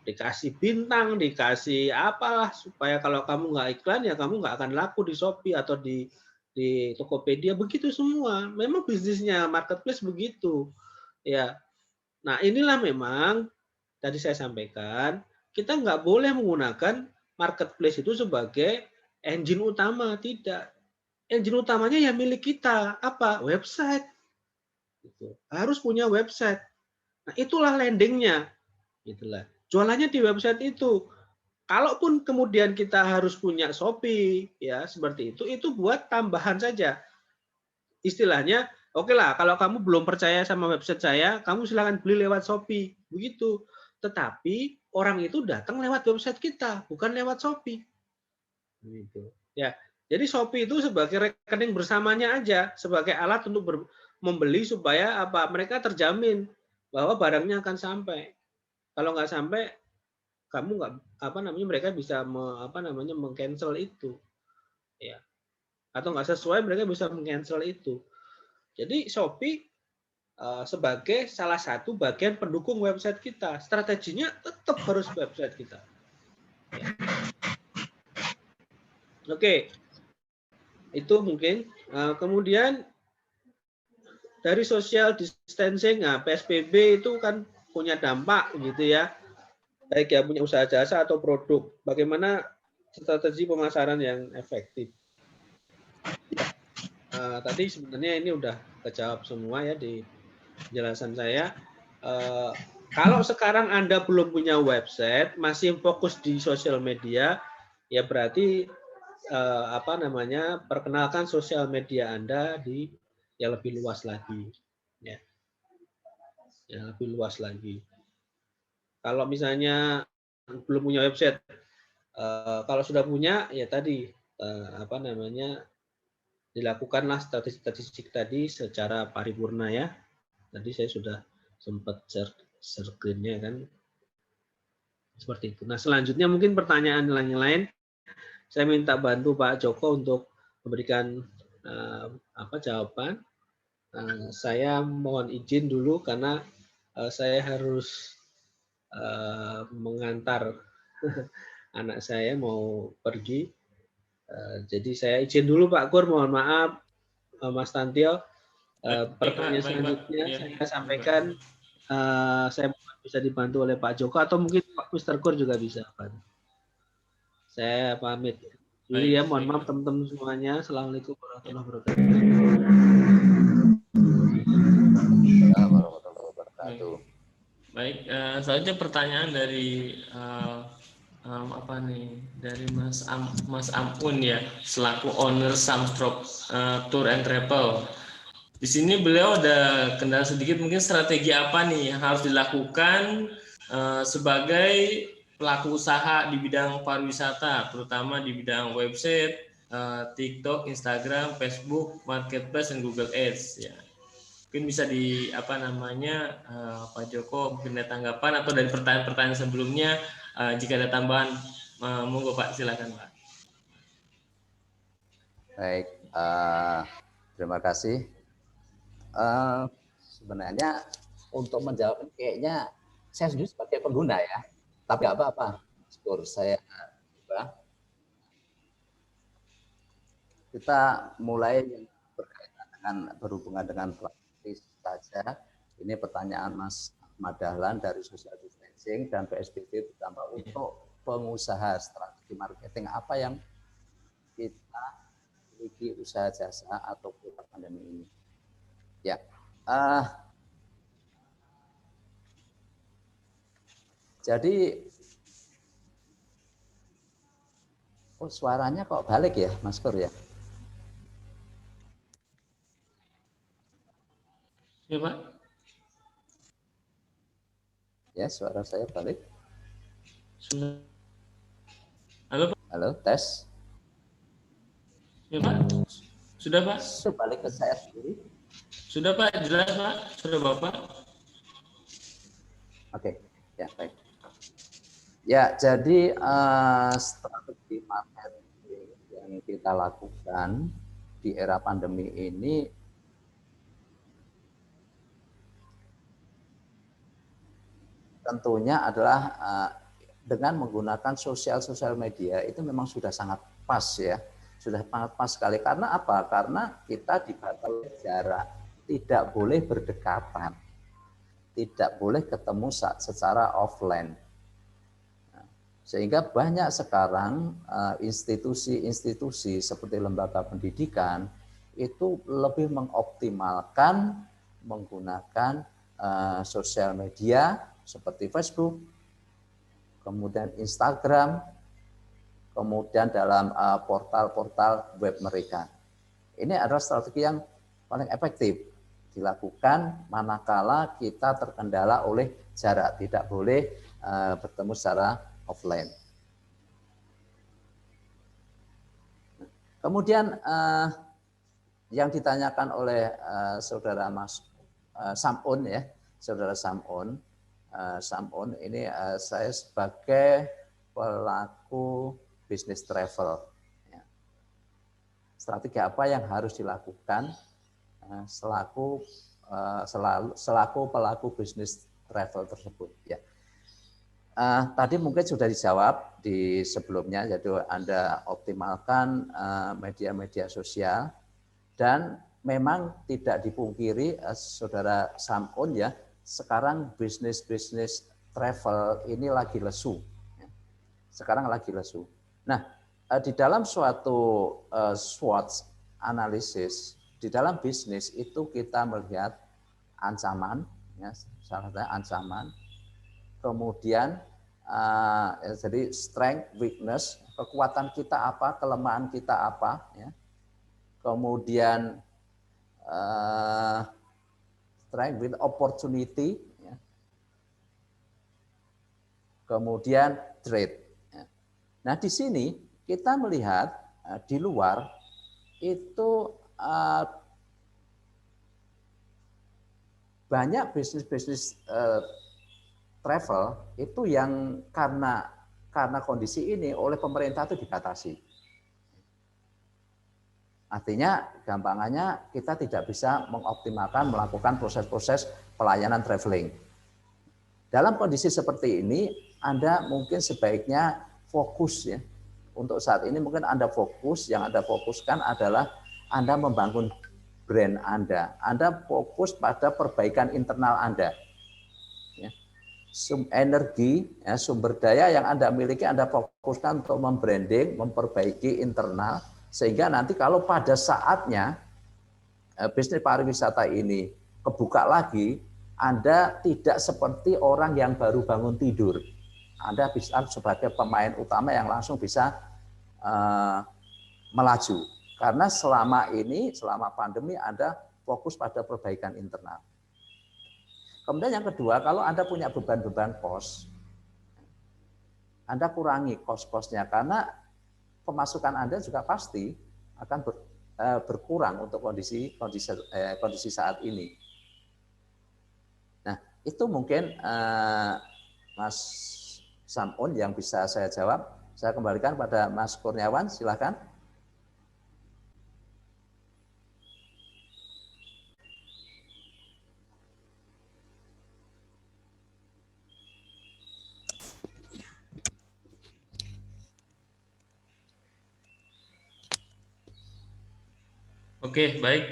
dikasih bintang, dikasih apalah, supaya kalau kamu nggak iklan ya kamu nggak akan laku di Shopee atau di Tokopedia. Begitu semua. Memang bisnisnya marketplace begitu. Ya. Nah, inilah memang tadi saya sampaikan, kita nggak boleh menggunakan marketplace itu sebagai engine utama. Tidak. Engine utamanya ya milik kita. Apa? Website. Harus punya website. Nah, itulah landingnya. Itulah. Jualannya di website itu. Kalaupun kemudian kita harus punya Shopee, ya seperti itu buat tambahan saja. Istilahnya, oke lah, kalau kamu belum percaya sama website saya, kamu silakan beli lewat Shopee. Begitu. Tetapi orang itu datang lewat website kita, bukan lewat Shopee. Gitu. Ya. Jadi Shopee itu sebagai rekening bersamanya aja, sebagai alat untuk membeli supaya apa? Mereka terjamin bahwa barangnya akan sampai. Kalau nggak sampai, kamu nggak mereka bisa meng-cancel itu, ya. Atau nggak sesuai, mereka bisa meng-cancel itu. Jadi Shopee sebagai salah satu bagian pendukung website kita. Strateginya tetap harus website kita. Ya. Oke, itu mungkin. Kemudian dari social distancing, PSBB itu kan punya dampak gitu ya, baik yang punya usaha jasa atau produk. Bagaimana strategi pemasaran yang efektif? Tadi sebenarnya ini udah kejawab semua ya di penjelasan saya. Kalau sekarang Anda belum punya website, masih fokus di sosial media, ya berarti perkenalkan sosial media Anda di yang lebih luas lagi, ya. Yang lebih luas lagi. Kalau misalnya belum punya website, kalau sudah punya, ya tadi dilakukanlah statistik tadi secara paripurna ya. Tadi saya sudah sempat share screen-nya kan, seperti itu. Nah, selanjutnya mungkin pertanyaan yang lain, saya minta bantu Pak Joko untuk memberikan jawaban. Saya mohon izin dulu karena saya harus mengantar anak saya mau pergi. Jadi saya izin dulu Pak Kur, mohon maaf Mas Tantio. Pertanyaan selanjutnya saya sampaikan, saya bisa dibantu oleh Pak Joko atau mungkin Pak Mr. Kur juga bisa. Saya pamit. Jadi ya, mohon maaf teman-teman semuanya. Assalamualaikum warahmatullahi wabarakatuh. Baik, selanjutnya pertanyaan dari dari Mas Ampun ya, selaku owner Samstrop Tour and Travel. Di sini beliau ada kendala sedikit, mungkin strategi apa nih yang harus dilakukan sebagai pelaku usaha di bidang pariwisata, terutama di bidang website, TikTok, Instagram, Facebook, Marketplace, dan Google Ads. Ya. Mungkin bisa di Pak Joko mungkin ada tanggapan atau dari pertanyaan-pertanyaan sebelumnya jika ada tambahan monggo Pak, silakan Pak. Baik, terima kasih. Sebenarnya untuk menjawab kayaknya saya sendiri sebagai pengguna ya, tapi nggak apa-apa. Syukur saya coba. Kita mulai yang berhubungan dengan praktis saja. Ini pertanyaan Mas Ahmad Dahlan dari Social Distancing dan PSBB ditambah untuk pengusaha strategi marketing apa yang kita miliki usaha jasa atau pandemi ini. Ya, jadi suaranya kok balik ya, Mas Pur ya? Ya Pak. Ya, suara saya balik. Sudah. Halo Pak. Halo, tes. Ya Pak. Sudah Pak. Balik ke saya sendiri. Sudah Pak, jelas Pak. Sudah Bapak. Oke, ya baik. Ya, jadi strategi marketing yang kita lakukan di era pandemi ini tentunya adalah dengan menggunakan sosial media itu memang sudah sangat pas ya, sudah sangat pas sekali. Karena apa? Karena kita dibatasi jarak, tidak boleh berdekatan, tidak boleh ketemu secara offline. Sehingga banyak sekarang institusi-institusi seperti lembaga pendidikan itu lebih mengoptimalkan menggunakan sosial media seperti Facebook, kemudian Instagram, kemudian dalam portal-portal web mereka. Ini adalah strategi yang paling efektif dilakukan manakala kita terkendala oleh jarak, tidak boleh bertemu secara offline. Kemudian yang ditanyakan oleh saudara Mas Samun ya, saudara Samun ini saya sebagai pelaku bisnis travel. Ya. Strategi apa yang harus dilakukan selaku pelaku bisnis travel tersebut? Ya. Tadi mungkin sudah dijawab di sebelumnya, yaitu Anda optimalkan media-media sosial dan memang tidak dipungkiri saudara Samun ya, sekarang bisnis travel ini lagi lesu. Sekarang lagi lesu. Nah, di dalam suatu SWOT analisis di dalam bisnis itu kita melihat ancaman, ya, salah satunya ancaman. Kemudian jadi strength, weakness, kekuatan kita apa, kelemahan kita apa, ya. Kemudian strength with opportunity, ya. Kemudian trade. Ya. Nah di sini kita melihat di luar itu banyak bisnis travel itu yang karena kondisi ini oleh pemerintah itu dibatasi. Artinya gampangannya kita tidak bisa mengoptimalkan melakukan proses-proses pelayanan traveling. Dalam kondisi seperti ini, Anda mungkin sebaiknya fokus ya. Untuk saat ini mungkin Anda fokus, yang Anda fokuskan adalah Anda membangun brand Anda. Anda fokus pada perbaikan internal Anda. Energi, ya, sumber daya yang Anda miliki Anda fokuskan untuk membranding, memperbaiki internal, sehingga nanti kalau pada saatnya bisnis pariwisata ini kebuka lagi, Anda tidak seperti orang yang baru bangun tidur. Anda bisa sebagai pemain utama yang langsung bisa melaju. Karena selama ini, selama pandemi Anda fokus pada perbaikan internal. Kemudian yang kedua, kalau Anda punya beban-beban kos, Anda kurangi kos-kosnya karena pemasukan Anda juga pasti akan berkurang untuk kondisi saat ini. itu mungkin Mas Samun yang bisa saya jawab. Saya kembalikan pada Mas Kurniawan, silakan. Oke, baik.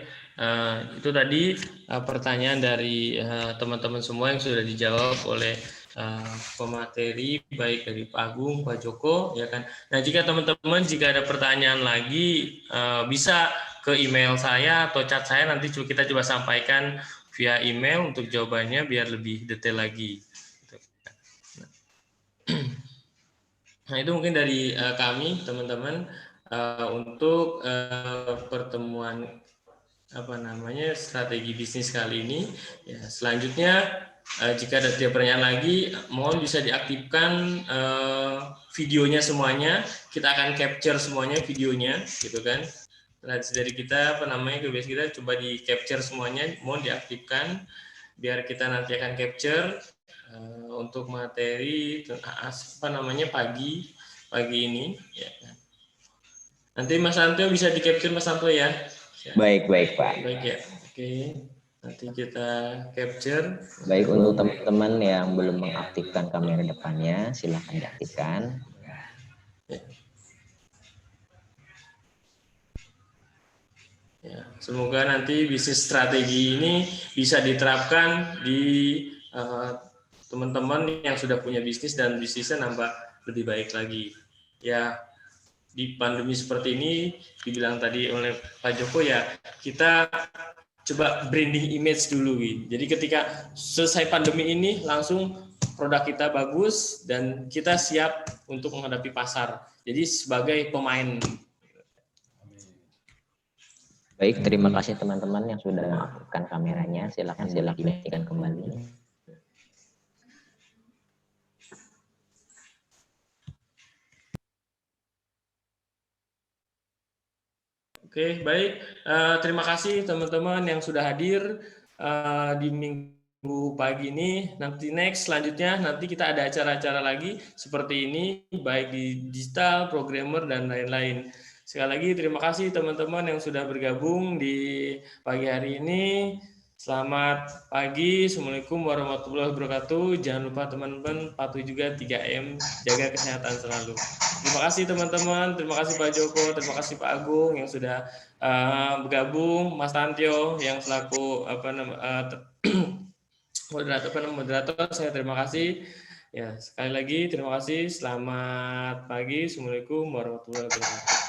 Itu tadi pertanyaan dari teman-teman semua yang sudah dijawab oleh pemateri, baik dari Pak Agung, Pak Joko, ya kan. Nah, jika teman-teman ada pertanyaan lagi, bisa ke email saya atau chat saya, nanti kita coba sampaikan via email untuk jawabannya biar lebih detail lagi. Nah, itu mungkin dari kami, teman-teman, untuk pertemuan strategi bisnis kali ini. Ya, selanjutnya jika ada pertanyaan lagi, mohon bisa diaktifkan videonya semuanya. Kita akan capture semuanya videonya, gitu kan. Nah, dari kita kebiasaan kita coba di capture semuanya, mohon diaktifkan biar kita nanti akan capture untuk materi pagi ini. Ya. Nanti Mas Santo bisa di capture Mas Santo ya. Baik Pak. Baik ya. Oke. Nanti kita capture. Baik, untuk teman-teman yang belum mengaktifkan kamera depannya, silakan diaktifkan. Ya. Ya, semoga nanti bisnis strategi ini bisa diterapkan di teman-teman yang sudah punya bisnis dan bisnisnya nambah lebih baik lagi. Ya, di pandemi seperti ini, dibilang tadi oleh Pak Joko ya, kita coba branding image dulu. Jadi ketika selesai pandemi ini, langsung produk kita bagus dan kita siap untuk menghadapi pasar. Jadi sebagai pemain. Baik, terima kasih teman-teman yang sudah mengaktifkan kameranya. Silakan dimatikan kembali. Oke, baik. Terima kasih teman-teman yang sudah hadir di minggu pagi ini. Nanti selanjutnya nanti kita ada acara-acara lagi seperti ini, baik di digital, programmer, dan lain-lain. Sekali lagi terima kasih teman-teman yang sudah bergabung di pagi hari ini. Selamat pagi, Assalamualaikum warahmatullahi wabarakatuh. Jangan lupa teman-teman patuhi juga 3M, jaga kesehatan selalu. Terima kasih teman-teman, terima kasih Pak Joko, terima kasih Pak Agung yang sudah bergabung, Mas Tantio yang selaku moderator, saya terima kasih. Ya, sekali lagi terima kasih. Selamat pagi, Assalamualaikum warahmatullahi wabarakatuh.